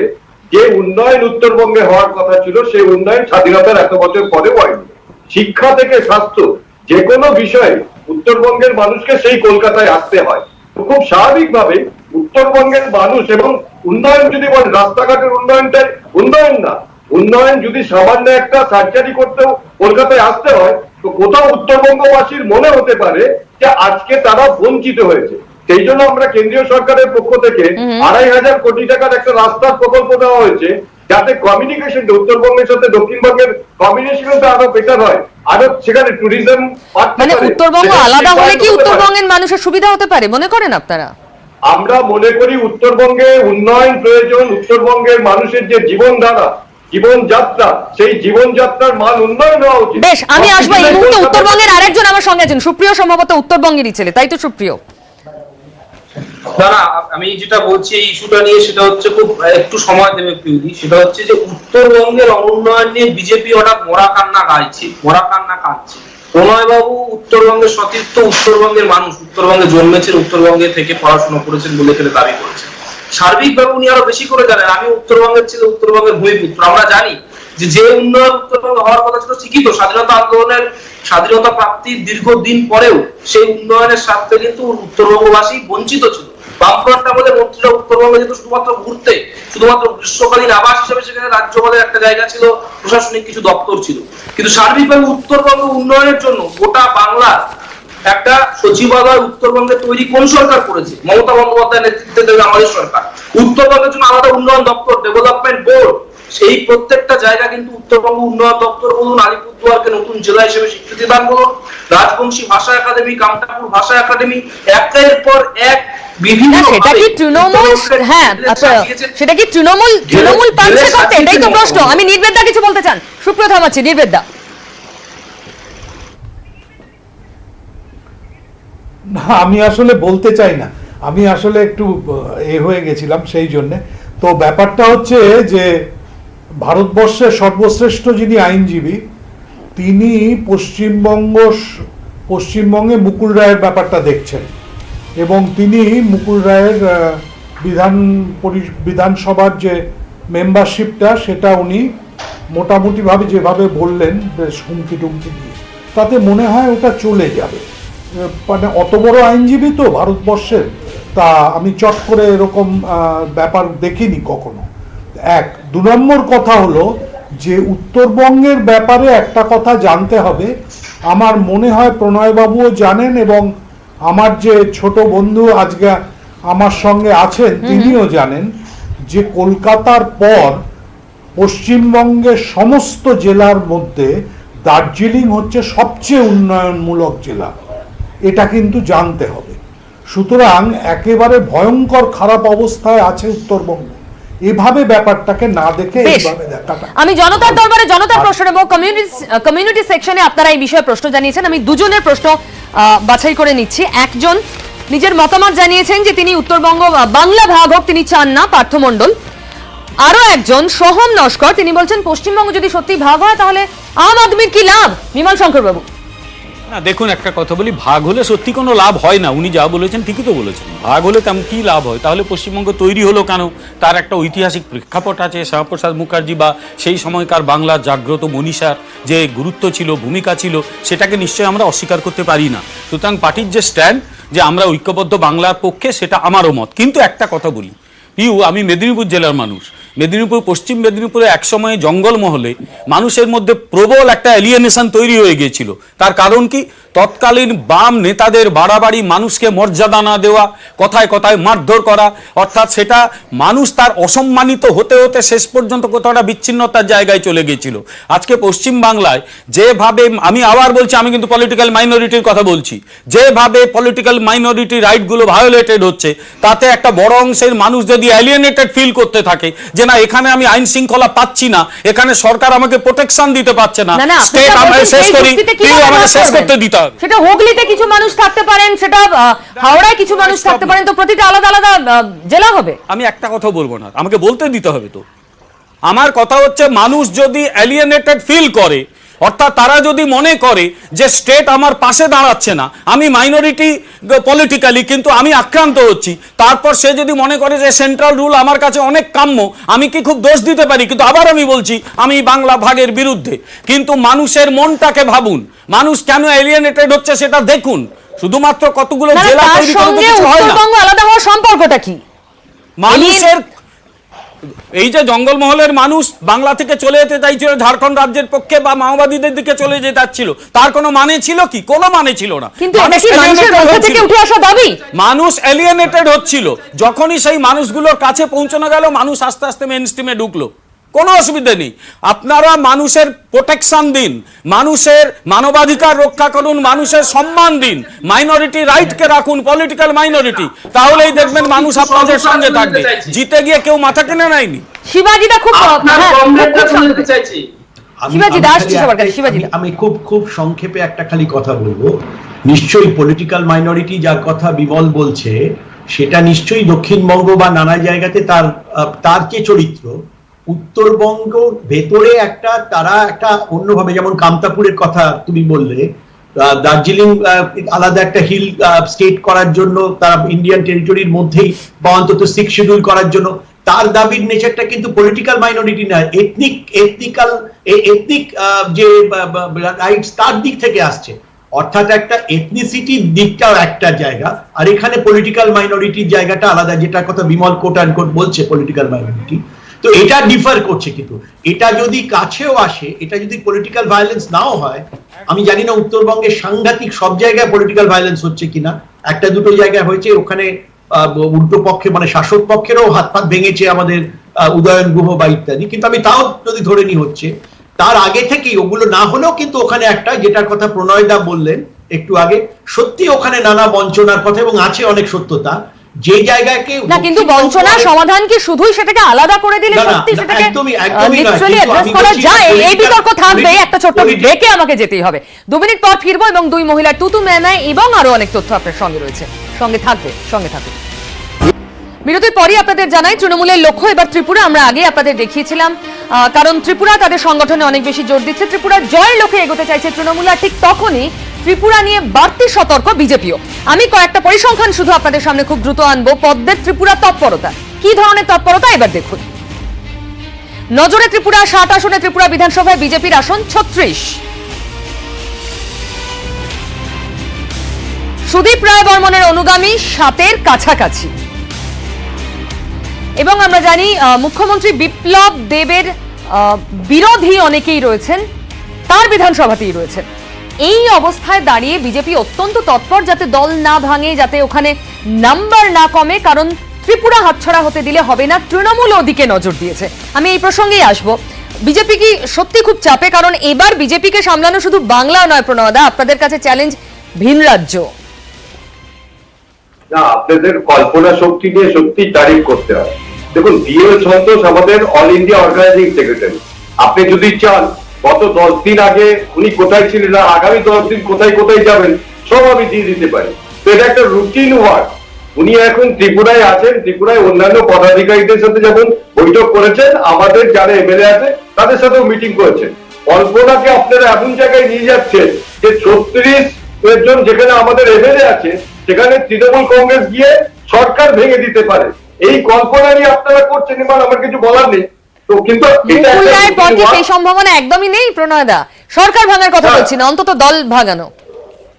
যে উন্নয়ন উত্তরবঙ্গে হওয়ার কথা ছিল সেই উন্নয়ন স্বাধীনতার এত বছর পরেও হয়নি। শিক্ষা থেকে স্বাস্থ্য যে কোনো বিষয়ে উত্তরবঙ্গের মানুষকে সেই কলকাতায় আসতে হয়। খুব স্বাভাবিকভাবে উত্তরবঙ্গের মানুষ এবং উন্নয়ন যদি বলেন, রাস্তাঘাটের উন্নয়নটাই উন্নয়ন না, উন্নয়ন যদি সামান্য একটা সার্জারি করতেও কলকাতায় আসতে হয়, তো কোথাও উত্তরবঙ্গবাসীর মনে হতে পারে যে আজকে তারা বঞ্চিত হয়েছে। সেই জন্য আমরা কেন্দ্রীয় সরকারের পক্ষ থেকে 2500 কোটি টাকার একটা রাস্তার প্রকল্প দেওয়া হয়েছে, যাতে কমিউনিকেশনটা উত্তরবঙ্গের সাথে দক্ষিণবঙ্গের কমিউনিকেশনটা আরো বেটার হয়, আরো সেখানে ট্যুরিজম। মানে উত্তরবঙ্গ আলাদা হলে কি উত্তরবঙ্গের মানুষের সুবিধা হতে পারে মনে করেন আপনারা? আমরা মনে করি উত্তরবঙ্গে উন্নয়ন প্রয়োজন। উত্তরবঙ্গের মানুষের যে জীবনধারা, জীবনযাত্রা, সেই জীবনযাত্রার মান উন্নয়ন হওয়া উচিত। বেশ, আমি আসবো। এই মুহূর্তে উত্তরবঙ্গের আরেকজন আমার সঙ্গে আছেন, সুপ্রিয়, সম্ভবত উত্তরবঙ্গেরই ছেলে, তাই তো সুপ্রিয়? না না, আমি যেটা বলছি এই ইস্যুটা নিয়ে, সেটা হচ্ছে খুব একটু সময় দেবে পিউদি। সেটা হচ্ছে যে উত্তরবঙ্গের অনুন্নয়ন নিয়ে বিজেপি হঠাৎ মরা কান্না গাইছে, মরা কান্না কাঁদছে। প্রণয় বাবু উত্তরবঙ্গের সতীর্থ, উত্তরবঙ্গের মানুষ, উত্তরবঙ্গে জন্মেছেন, উত্তরবঙ্গে থেকে পড়াশোনা করেছেন বলে ফেলে দাবি করেছেন। সার্বিকভাবে উনি আরো বেশি করে জানেন। আমি উত্তরবঙ্গের ছেলে, উত্তরবঙ্গের ভূমিপুত্র। আমরা জানি যে উন্নয়ন উত্তরবঙ্গে হওয়ার কথা ছিল ঠিকই, তো স্বাধীনতা আন্দোলনের স্বাধীনতা প্রাপ্তির দীর্ঘদিন পরেও সেই উন্নয়নের স্বার্থে কিন্তু উত্তরবঙ্গবাসী বঞ্চিত ছিল। বামফ্রন্ট আমাদের মন্ত্রীরা উত্তরবঙ্গে যেত শুধুমাত্র ঘুরতে, শুধুমাত্র গ্রীষ্মকালীন আবাস হিসেবে সেখানে রাজ্যপালের একটা জায়গা ছিল, প্রশাসনিক কিছু দপ্তর ছিল। কিন্তু সার্বিকভাবে উত্তরবঙ্গ উন্নয়নের জন্য গোটা বাংলার একটা সচিবালয় উত্তরবঙ্গে তৈরি কোন সরকার করেছে? মমতা বন্দ্যোপাধ্যায়ের নেতৃত্বে আমাদের সরকার। উত্তরবঙ্গের জন্য আলাদা উন্নয়ন দপ্তর, ডেভেলপমেন্ট বোর্ড, সেই প্রত্যেকটা জায়গা কিন্তু উত্তরবঙ্গ উন্নয়ন দপ্তর বলুন, আলিপুরদুয়ারকে নতুন জেলা হিসেবে স্বীকৃতি দান বলুন, রাজবংশী ভাষা একাডেমি, কামতাপুর ভাষা একাডেমি, একের পর এক বিভিন্ন সেটা কি তৃণমূল, হ্যাঁ আচ্ছা সেটা কি তৃণমূল পাচ্ছে করতে, এটাই তো প্রশ্ন। আমি নির্বেদা কিছু বলতে চান, সুপ্রিয় থামাচ্ছি, নির্বেদা। না, আমি আসলে বলতে চাই না, আমি আসলে একটু হয়ে গেছিলাম সেই জন্যে। তো ব্যাপারটা হচ্ছে যে ভারতবর্ষের সর্বশ্রেষ্ঠ যিনি আইনজীবী, তিনি পশ্চিমবঙ্গে মুকুল রায়ের ব্যাপারটা দেখছেন এবং তিনি মুকুল রায়ের বিধানসভার যে মেম্বারশিপটা সেটা উনি মোটামুটিভাবে যেভাবে বললেন, বেশ হুমকি টুমকি দিয়ে, তাতে মনে হয় ওটা চলে যাবে। মানে অত বড় আইনজীবী তো ভারতবর্ষের, তা আমি চট করে এরকম ব্যাপার দেখিনি কখনো। এক, দু নম্বর কথা হলো যে উত্তরবঙ্গের ব্যাপারে একটা কথা জানতে হবে, আমার মনে হয় প্রণয়বাবুও জানেন এবং আমার যে ছোট বন্ধু আজকে আমার সঙ্গে আছেন তিনিও জানেন যে কলকাতার পর পশ্চিমবঙ্গের সমস্ত জেলার মধ্যে দার্জিলিং হচ্ছে সবচেয়ে উন্নয়নমূলক জেলা, এটা কিন্তু জানতে হবে। সুতরাং একেবারে ভয়ঙ্কর খারাপ অবস্থায় আছে উত্তরবঙ্গ, এভাবে ব্যাপারটাকে না দেখে এইভাবে দেখাটা। আমি জনতার দরবারে জনতার প্রশ্ন এবং কমিউনিটি সেকশনে আপনারা এই বিষয়ে প্রশ্ন জানিয়েছেন, আমি দুজনের প্রশ্ন বাছাই করে নিচ্ছি। একজন নিজের মতামত জানিয়েছেন যে তিনি উত্তরবঙ্গ বাংলা ভাগ হোক তিনি চান না, পার্থ মণ্ডল। আরো একজন সোহম নস্কর, তিনি বলছেন পশ্চিমবঙ্গ যদি সত্যি ভাগ হয় তাহলে আম আদমির কি লাভ? বিমল শঙ্কর বাবু। না দেখুন, একটা কথা বলি, ভাগ হলে সত্যি কোনো লাভ হয় না। উনি যা বলেছেন ঠিকই তো বলেছেন, ভাগ হলে তেমন কি লাভ হয়? তাহলে পশ্চিমবঙ্গ তৈরি হলো কেন? তার একটা ঐতিহাসিক প্রেক্ষাপট আছে। শ্যামাপ্রসাদ মুখার্জি বা সেই সময়কার বাংলার জাগ্রত মনীষার যে গুরুত্ব ছিল, ভূমিকা ছিল, সেটাকে নিশ্চয়ই আমরা অস্বীকার করতে পারি না। সুতরাং পার্টির যে স্ট্যান্ড যে আমরা ঐক্যবদ্ধ বাংলার পক্ষে, সেটা আমারও মত। কিন্তু একটা কথা বলি, আমি মেদিনীপুর জেলার মানুষ। পশ্চিম মেদিনীপুরে একসময় জঙ্গলমহলে মানুষের মধ্যে প্রবল একটা এলিয়েনেশন তৈরি হয়ে গিয়েছিল। তার কারণ কি? তৎকালীন বাম নেতাদের বাড়াবাড়ি, মানুষকে মর্যাদা না দেওয়া, কথায় কথায় মারধর করা, অর্থাৎ সেটা মানুষ তার অসম্মানিত হতে হতে শেষ পর্যন্ত কোথাও একটা বিচ্ছিন্নতার জায়গায় চলে গিয়েছিল। আজকে পশ্চিম বাংলায় যেভাবে, আমি আবার বলছি, আমি কিন্তু পলিটিক্যাল মাইনরিটির কথা বলছি, যেভাবে পলিটিক্যাল মাইনরিটি রাইটগুলো ভায়োলেটেড হচ্ছে, তাতে একটা বড় অংশের মানুষ যদি অ্যালিয়েনেটেড ফিল করতে থাকে যে না, এখানে আমি আইন শৃঙ্খলা পাচ্ছি না, এখানে সরকার আমাকে প্রোটেকশন দিতে পারছে না, স্টেট আমাকে শেষ করি, আমাকে শেষ করতে দিতে হবে। সেটা হুগলিতে কিছু মানুষ থাকতে পারেন, সেটা হাওড়ায় কিছু মানুষ থাকতে পারেন, তো প্রতিটা আলাদা আলাদা জেলা হবে। আমি একটা কথা বলবো না, আমাকে বলতে দিতে হবে। তো আমার কথা হচ্ছে, মানুষ যদি অ্যালিয়েনেটেড ফিল করে, অর্থাৎ তারা যদি মনে করে যে স্টেট আমার পাশে দাঁড়াচ্ছে না, আমি মাইনরিটি পলিটিক্যালি কিন্তু আমি আক্রান্ত হচ্ছি, তারপর সে যদি মনে করে যে সেন্ট্রাল রুল আমার কাছে অনেক কাম্য, আমি কি খুব দোষ দিতে পারি? কিন্তু আবার আমি বলছি, আমি বাংলা ভাগের বিরুদ্ধে। কিন্তু মানুষের মনটাকে ভাবুন, মানুষ কেন এলিয়েনেটেড হচ্ছে সেটা দেখুন। শুধুমাত্র কতগুলো জেলা তৈরি করতে কিছু হয় না। উত্তরবঙ্গ আলাদা হওয়ার সম্পর্কটা কি? মানুষের এই যে জঙ্গলমহলের মানুষ বাংলা থেকে চলে যেতে চাইছিল ঝাড়খণ্ড রাজ্যের পক্ষে বা মাওবাদীদের দিকে চলে যেতে চাচ্ছিল, তার কোনো মানে ছিল কি? কোনো মানে ছিল না। মানুষ এলিয়েনেটেড হচ্ছিল। যখনই সেই মানুষগুলোর কাছে পৌঁছানো গেল, মানুষ আস্তে আস্তে মেইন স্ট্রিমে ঢুকলো। কোনো অসুবিধা নেই, আপনারা মানুষের প্রোটেকশন দিন, মানুষের মানবাধিকার রক্ষা করুন, মানুষের সম্মান দিন, মাইনরিটি রাইটকে রাখুন, পলিটিক্যাল মাইনরিটি, তাহলেই দেখবেন মানুষ আপনাদের সঙ্গে থাকবে। জিতে গিয়ে কেউ মাথা কিনে নেয়নি। শিবাজিদা খুব আমি খুব সংক্ষেপে একটা খালি কথা বলবো। নিশ্চয়ই পলিটিক্যাল মাইনরিটি যার কথা বিমল বলছে, সেটা নিশ্চয়ই দক্ষিণবঙ্গ বা নানা জায়গাতে তার যে চরিত্র, উত্তরবঙ্গ ভেতরে তারা একটা অন্যভাবে, যেমন কামতাপুরের কথা তুমি বললে, দার্জিলিং আলাদা একটা হিল স্টেট করার জন্য, তারা ইন্ডিয়ান টেরিটরির মধ্যেই বা অন্তত 6 শিডিউল করার জন্য, তার দাবির নেচারটা কিন্তু পলিটিক্যাল মাইনরিটি না, এথনিক যে রাইটস তার দিক থেকে আসছে। অর্থাৎ একটা এথনিসিটির দিকটাও একটা জায়গা, আর এখানে পলিটিক্যাল মাইনরিটির জায়গাটা আলাদা, যেটার কথা বিমল কোট অ্যান্ড কোট বলছে পলিটিক্যাল মাইনরিটি। তো এটা ডিফার করছে, কিন্তু এটা যদি কাছেও আসে, এটা যদি পলিটিক্যাল ভায়োলেন্স নাও হয়, আমি জানি না উত্তরবঙ্গের সাংঘাতিক সব জায়গায় পলিটিক্যাল ভায়োলেন্স হচ্ছে কিনা, একটা দুটো জায়গায় হয়েছে, ওখানে উল্টো পক্ষে মানে শাসক পক্ষেরও হাত পাত ভেঙেছে আমাদের উদয়ন গুহ বা ইত্যাদি, কিন্তু আমি তাও যদি ধরে নিই হচ্ছে তার আগে থেকেই ওগুলো না হলেও কিন্তু ওখানে একটা, যেটার কথা প্রণয়দা বললেন একটু আগে, সত্যি ওখানে নানা বঞ্চনার কথা এবং আছে অনেক সত্যতা, যে জায়গাকে না, কিন্তু বঞ্চনার সমাধান কি শুধুই সেটাকে আলাদা করে দিলে সত্যি সেটাকে লিটারালি অ্যাড্রেস করা যায়? এই বিতর্ক থাকবে। একটা ছোট্ট ব্রেকে আমাকে যেতেই হবে, 2 মিনিট পর ফিরবো এবং দুই মহিলার তুতু মেমায় এবং আরো অনেক তথ্য আপনার সঙ্গে রয়েছে। সঙ্গে থাকবে। বিরতির পরই আপনাদের জানাই তৃণমূলের লক্ষ্য এবার ত্রিপুরা। আমরা আগে আপনাদের দেখিয়েছিলাম, কারণ ত্রিপুরা তাদের সংগঠনে অনেক বেশি জোর দিচ্ছে, ত্রিপুরা জয়ের লক্ষ্যে এগোতে চাইছে তৃণমূল। আর ঠিক তখনই ত্রিপুরা নিয়ে বাড়তি সতর্ক বিজেপিও। আমি কয়েকটা পরিসংখ্যান শুধু আপনাদের সামনে খুব দ্রুত আনবো। পদ্মের ত্রিপুরা তৎপরতা, কি ধরনের তৎপরতা এবার দেখুন। নজরে ত্রিপুরা 60 আসনে ত্রিপুরা বিধানসভায় বিজেপির আসন 36। সুদীপ রায় বর্মনের অনুগামী 7-এর কাছাকাছি। এবং আমরা জানি মুখ্যমন্ত্রী বিপ্লব দেবের বিরোধী অনেকেই রয়েছেন, তার বিধানসভাতেই রয়েছেন। এই অবস্থায় দাঁড়িয়ে বিজেপি অত্যন্ত তৎপর যাতে দল না ভাঙে, যাতে ওখানে নাম্বার না কমে, কারণ ত্রিপুরা হাতছাড়া হতে দিলে হবে না। তৃণমূল ওদিকে নজর দিয়েছে। আমি এই প্রসঙ্গেই আসবো। বিজেপি কি সত্যি খুব চাপে? কারণ এবার বিজেপিকে সামলানো শুধু বাংলা নয় প্রণয়দা, আপনাদের কাছে চ্যালেঞ্জ ভিন রাজ্য। না, আপনাদের কল্পনা শক্তি নিয়ে সত্যি তারিফ করতে হয়। দেখুন, বিএল সন্তোষ আমাদের অল ইন্ডিয়া অর্গানাইজিং সেক্রেটারি। আপনি যদি চান গত 10 দিন আগে উনি কোথায় ছিলেন, আগামী 10 দিন কোথায় কোথায় যাবেন সব আমি দিয়ে দিতে পারি। তো এটা একটা রুটিন ওয়ার্ক। উনি এখন ত্রিপুরায় আছেন, ত্রিপুরায় অন্যান্য পদাধিকারীদের সাথে যেমন বৈঠক করেছেন, আমাদের যারা এমএলএ আছে তাদের সাথেও মিটিং করেছেন। কল্পনাকে আপনারা এমন জায়গায় নিয়ে যাচ্ছেন যে 36 জন যেখানে আমাদের এমএলএ আছে সেখানে তৃণমূল কংগ্রেস গিয়ে সরকার ভেঙে দিতে পারে, এই কল্পনা নিয়ে আপনারা করছেন। এবার আমার কিছু বলার নেই। তো কিন্তু সেই সম্ভাবনা একদমই নেই প্রণয়দা। সরকার ভাঙার কথা বলছি না, অন্তত দল ভাঙানো।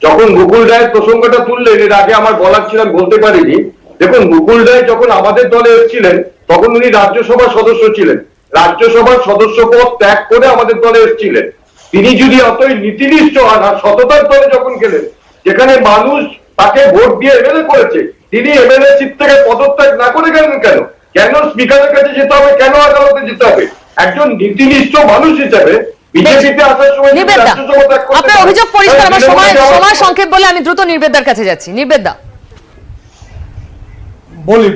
যখন মুকুল রায়ের প্রসঙ্গটা তুললেন, এর আগে আমার বলার ছিলাম, বলতে পারিনি। দেখুন, মুকুল রায় যখন আমাদের দলে এসেছিলেন তখন উনি রাজ্যসভার সদস্য ছিলেন। রাজ্যসভার সদস্য পদ ত্যাগ করে আমাদের দলে এসেছিলেন। তিনি যদি অতই নীতিনিষ্ঠ হন আর সততার দলে যখন গেলেন, যেখানে মানুষ তাকে ভোট দিয়ে এমএলএ করেছে, তিনি এমএলএ সিট থেকে পদত্যাগ না করে গেলেন কেন? কেন স্পিকারের কাছে যেতে হবে? কেন আদালতে যেতে হবে? একজন নীতিনিষ্ঠ মানুষ হিসেবে বিজেপিতে আসার সময় আপনার অভিযোগ পরিষ্কার। আমার সময় সংক্ষেপ বলে আমি দ্রুত নির্বেদার কাছে যাচ্ছি। নির্বেদা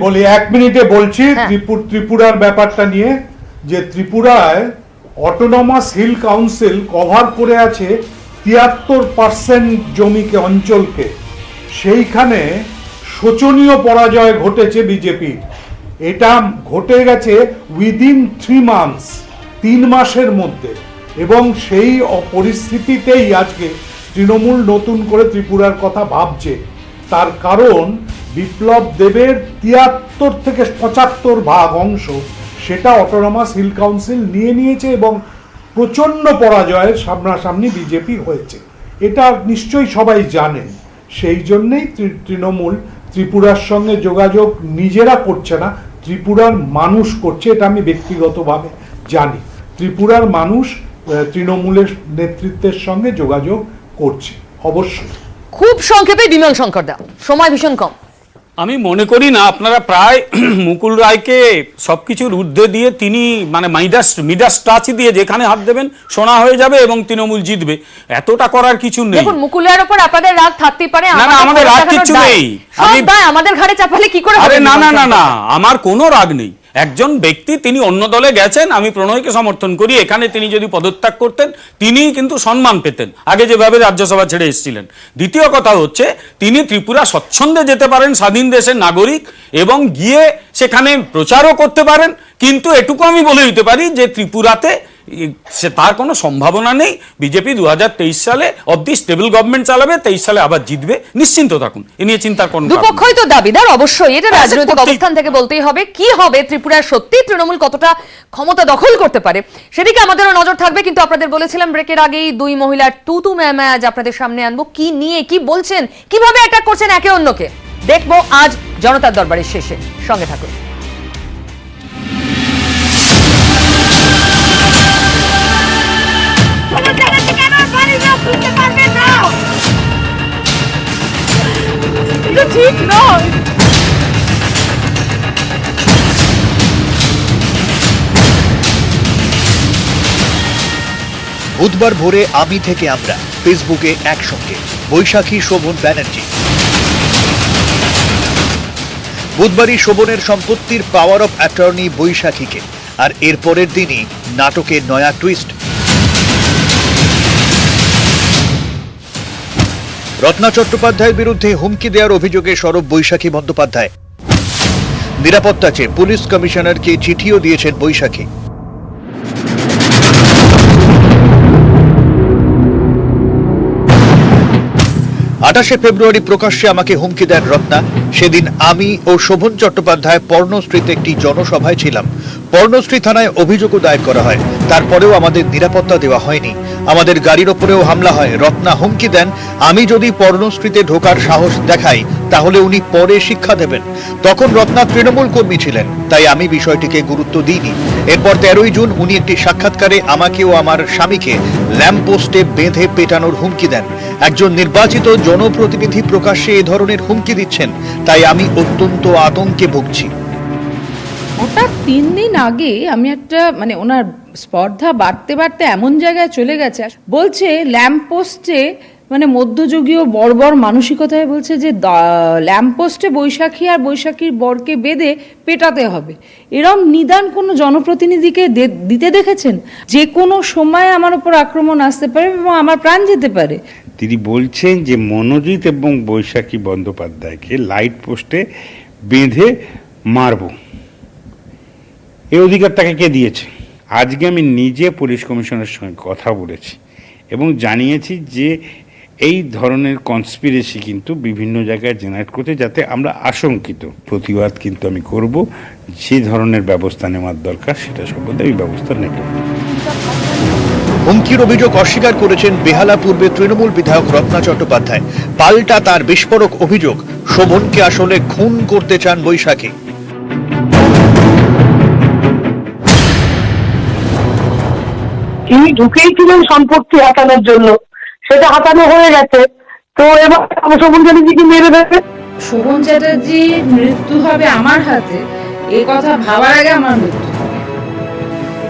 বলি 1 মিনিটে বলছি ত্রিপুরার ব্যাপারটা নিয়ে, যে ত্রিপুরায় অটোনমাস হিল কাউন্সিল কভার করে আছে 73% জমিকে, অঞ্চলকে। সেইখানে শোচনীয় পরাজয় ঘটেছে বিজেপি। এটা ঘটে গেছে উইদিন 3 মান্থস, 3 মাসের মধ্যে। এবং সেই পরিস্থিতিতেই আজকে তৃণমূল নতুন করে ত্রিপুরার কথা ভাবছে। তার কারণ বিপ্লব দেবের 73 থেকে 75% অংশ সেটা অটোনমাস হিল কাউন্সিল নিয়ে নিয়েছে এবং প্রচণ্ড পরাজয়ের সামনাসামনি বিজেপি হয়েছে। এটা নিশ্চয়ই সবাই জানেন। সেই জন্যেই তৃণমূল ত্রিপুরার সঙ্গে যোগাযোগ নিজেরা করছে না, ত্রিপুরার মানুষ করছে। এটা আমি ব্যক্তিগতভাবে জানি। ত্রিপুরার মানুষ তৃণমূলের নেতৃত্বের সঙ্গে যোগাযোগ করছে অবশ্যই। খুব সংক্ষেপে বিমল শঙ্কর দা, সময় ভীষণ কম। আমি মনে করি না আপনারা প্রায় মুকুল রায়কে সবকিছুর ঊর্ধ্বে দিয়ে তিনি মানে মিডাস টাচ দিয়ে যেখানে হাত দেবেন সোনা হয়ে যাবে এবং তৃণমূল জিতবে, এতটা করার কিছু নেই। দেখুন, মুকুল রায়ের উপর আপনাদের রাগ থাকতেই পারে, না আমাদের রাগ কিছু নেই। আমাদের ঘাড়ে চাপালে কি করে? আরে না আমার কোনো রাগ নেই। একজন ব্যক্তি, তিনি অন্য দলে গেছেন, আমি প্রণয়কে সমর্থন করি। এখানে তিনি যদি পদত্যাগ করতেন তিনি কিন্তু সম্মান পেতেন, আগে যেভাবে রাজ্যসভা ছেড়ে এসেছিলেন। দ্বিতীয় কথা হচ্ছে তিনি ত্রিপুরা স্বচ্ছন্দে যেতে পারেন, স্বাধীন দেশের নাগরিক, এবং গিয়ে সেখানে প্রচারও করতে পারেন। কিন্তু এটুকু আমি বলে দিতে পারি যে ত্রিপুরাতে তার কোনো সম্ভাবনা নেই। বিজেপি 2023 সালে অবধি স্টেবল গভর্নমেন্ট চালাবে, 23 সালে আবার জিতবে, নিশ্চিন্ত থাকুন। এ নিয়ে চিন্তার কোনো কারণ নেই। দুপক্ষই তো দাবিদার, অবশ্যই এটা রাজনৈতিক অবস্থান থেকে বলতেই হবে। কি হবে ত্রিপুরার, সত্যি তৃণমূল কতটা ক্ষমতা দখল করতে পারে সেদিকে আমাদেরও নজর থাকবে। কিন্তু আপনাদের বলেছিলাম ব্রেকের আগেই, দুই মহিলার তুতু ম্যামায় আজ আপনাদের সামনে আনবো। কি নিয়ে কি বলছেন, কিভাবে অ্যাটাক করছেন একে অন্যকে, দেখবো আজ জনতার দরবারের শেষে। সঙ্গে থাকুন। ঠিক নয়। বুধবার ভোরে আমি থেকে আমরা ফেসবুকে একসঙ্গে বৈশাখী শোভন ব্যানার্জি। বুধবারই শোভনের সম্পত্তির পাওয়ার অফ অ্যাটর্নি বৈশাখীকে, আর এর পরের দিনই নাটকের নয়া টুইস্ট। রত্না চট্টোপাধ্যায়ের বিরুদ্ধে হুমকি দেওয়ার অভিযোগে সরব বৈশাখী বন্দ্যোপাধ্যায়। নিরাপত্তা চেয়ে পুলিশ কমিশনারকে চিঠিও দিয়েছেন বৈশাখী। 28 ফেব্রুয়ারি প্রকাশ্যে আমাকে হুমকি দেন রত্না। সেদিন আমি ও শোভন চট্টোপাধ্যায় পর্ণশ্রীতে একটি জনসভায় ছিলাম। পর্ণশ্রী থানায় অভিযোগও দায়ের করা হয়, তারপরেও আমাদের নিরাপত্তা দেওয়া হয়নি। আমাদের গাড়ির ওপরেও হামলা হয়। রত্না হুমকি দেন, আমি যদি পর্ণশ্রীতে ঢোকার সাহস দেখাই তাহলে উনি পরে শিক্ষা দেবেন। তখন রত্না তৃণমূল কর্মী ছিলেন, তাই আমি বিষয়টিকে গুরুত্ব দিইনি। এরপর 13 জুন উনি একটি সাক্ষাৎকারে আমাকে ও আমার স্বামীকে ল্যাম্পপোস্টে বেঁধে পেটানোর হুমকি দেন। একজন নির্বাচিত জনপ্রতিনিধি প্রকাশ্যে এ ধরনের হুমকি দিচ্ছেন, তাই আমি অত্যন্ত আতঙ্কে ভুগছি। হঠাৎ 3 দিন আগে আমি একটা ওনার স্পর্ধা বাড়তে বাড়তে এমন জায়গায় চলে গেছে, বলছে ল্যাম্পপোস্টে মধ্যযুগীয় বর্বর মানসিকতায় বলছে যে ল্যাম্পপোস্টে বৈশাখী আর বৈশাখীর বরকে বেঁধে পেটাতে হবে। এরম নিদান কোনো জনপ্রতিনিধিকে দিতে দেখেছেন? যে কোনো সময় আমার উপর আক্রমণ আসতে পারে এবং আমার প্রাণ যেতে পারে। তিনি বলছেন যে মনোজিৎ এবং বৈশাখী বন্দ্যোপাধ্যায়কে লাইট পোস্টে বেঁধে মারব, এই অধিকার তাকে কে দিয়েছে? আজকে আমি নিজে পুলিশ কমিশনারের সঙ্গে কথা বলেছি এবং জানিয়েছি যে এই ধরনের কনস্পিরেসি কিন্তু বিভিন্ন জায়গায় জেনারেট করতে, যাতে আমরা আশঙ্কিত। প্রতিবাদ কিন্তু আমি করব, যে ধরনের ব্যবস্থা নেওয়ার দরকার সেটা সম্বন্ধে আমি ব্যবস্থা নেব। হুমকির অভিযোগ অস্বীকার করেছেন বেহালা পূর্বে তৃণমূল বিধায়ক রত্না চট্টোপাধ্যায়। পাল্টা তার বিস্ফোরক অভিযোগ, শোভনকে আসলে খুন করতে চান বৈশাখী। তিনি ঢুকেইছিলেন সম্পত্তি হাতানোর জন্য, সেটা হাতানো হয়ে গেছে, তো এবার শোভন চ্যাটার্জিকে মেরে দেবে। শোভন চ্যাটার্জির মৃত্যু হবে আমার হাতে, এই কথা ভাবার আগে আমার মৃত্যু।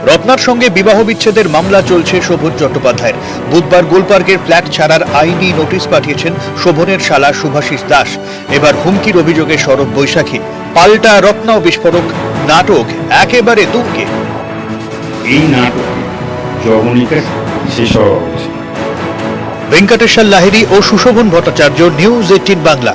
রত্নার সঙ্গে বিবাহ বিচ্ছেদের মামলা চলছে শোভন চট্টোপাধ্যায়ের। বুধবার গোলপার্কের ফ্ল্যাট ছাড়ার আইনি নোটিশ পাঠিয়েছেন শোভনের শালা শুভাশিস দাস। এবার হুমকির অভিযোগে সরব বৈশাখী। পাল্টা রত্না ও বিস্ফোরক নাটক একেবারে তুঙ্গে। এই নাটক জবনিকা শেষ হওয়া উচিত। ভেঙ্কটেশ্বর লাহিড়ী ও সুশোভন ভট্টাচার্য, নিউজ 18 বাংলা।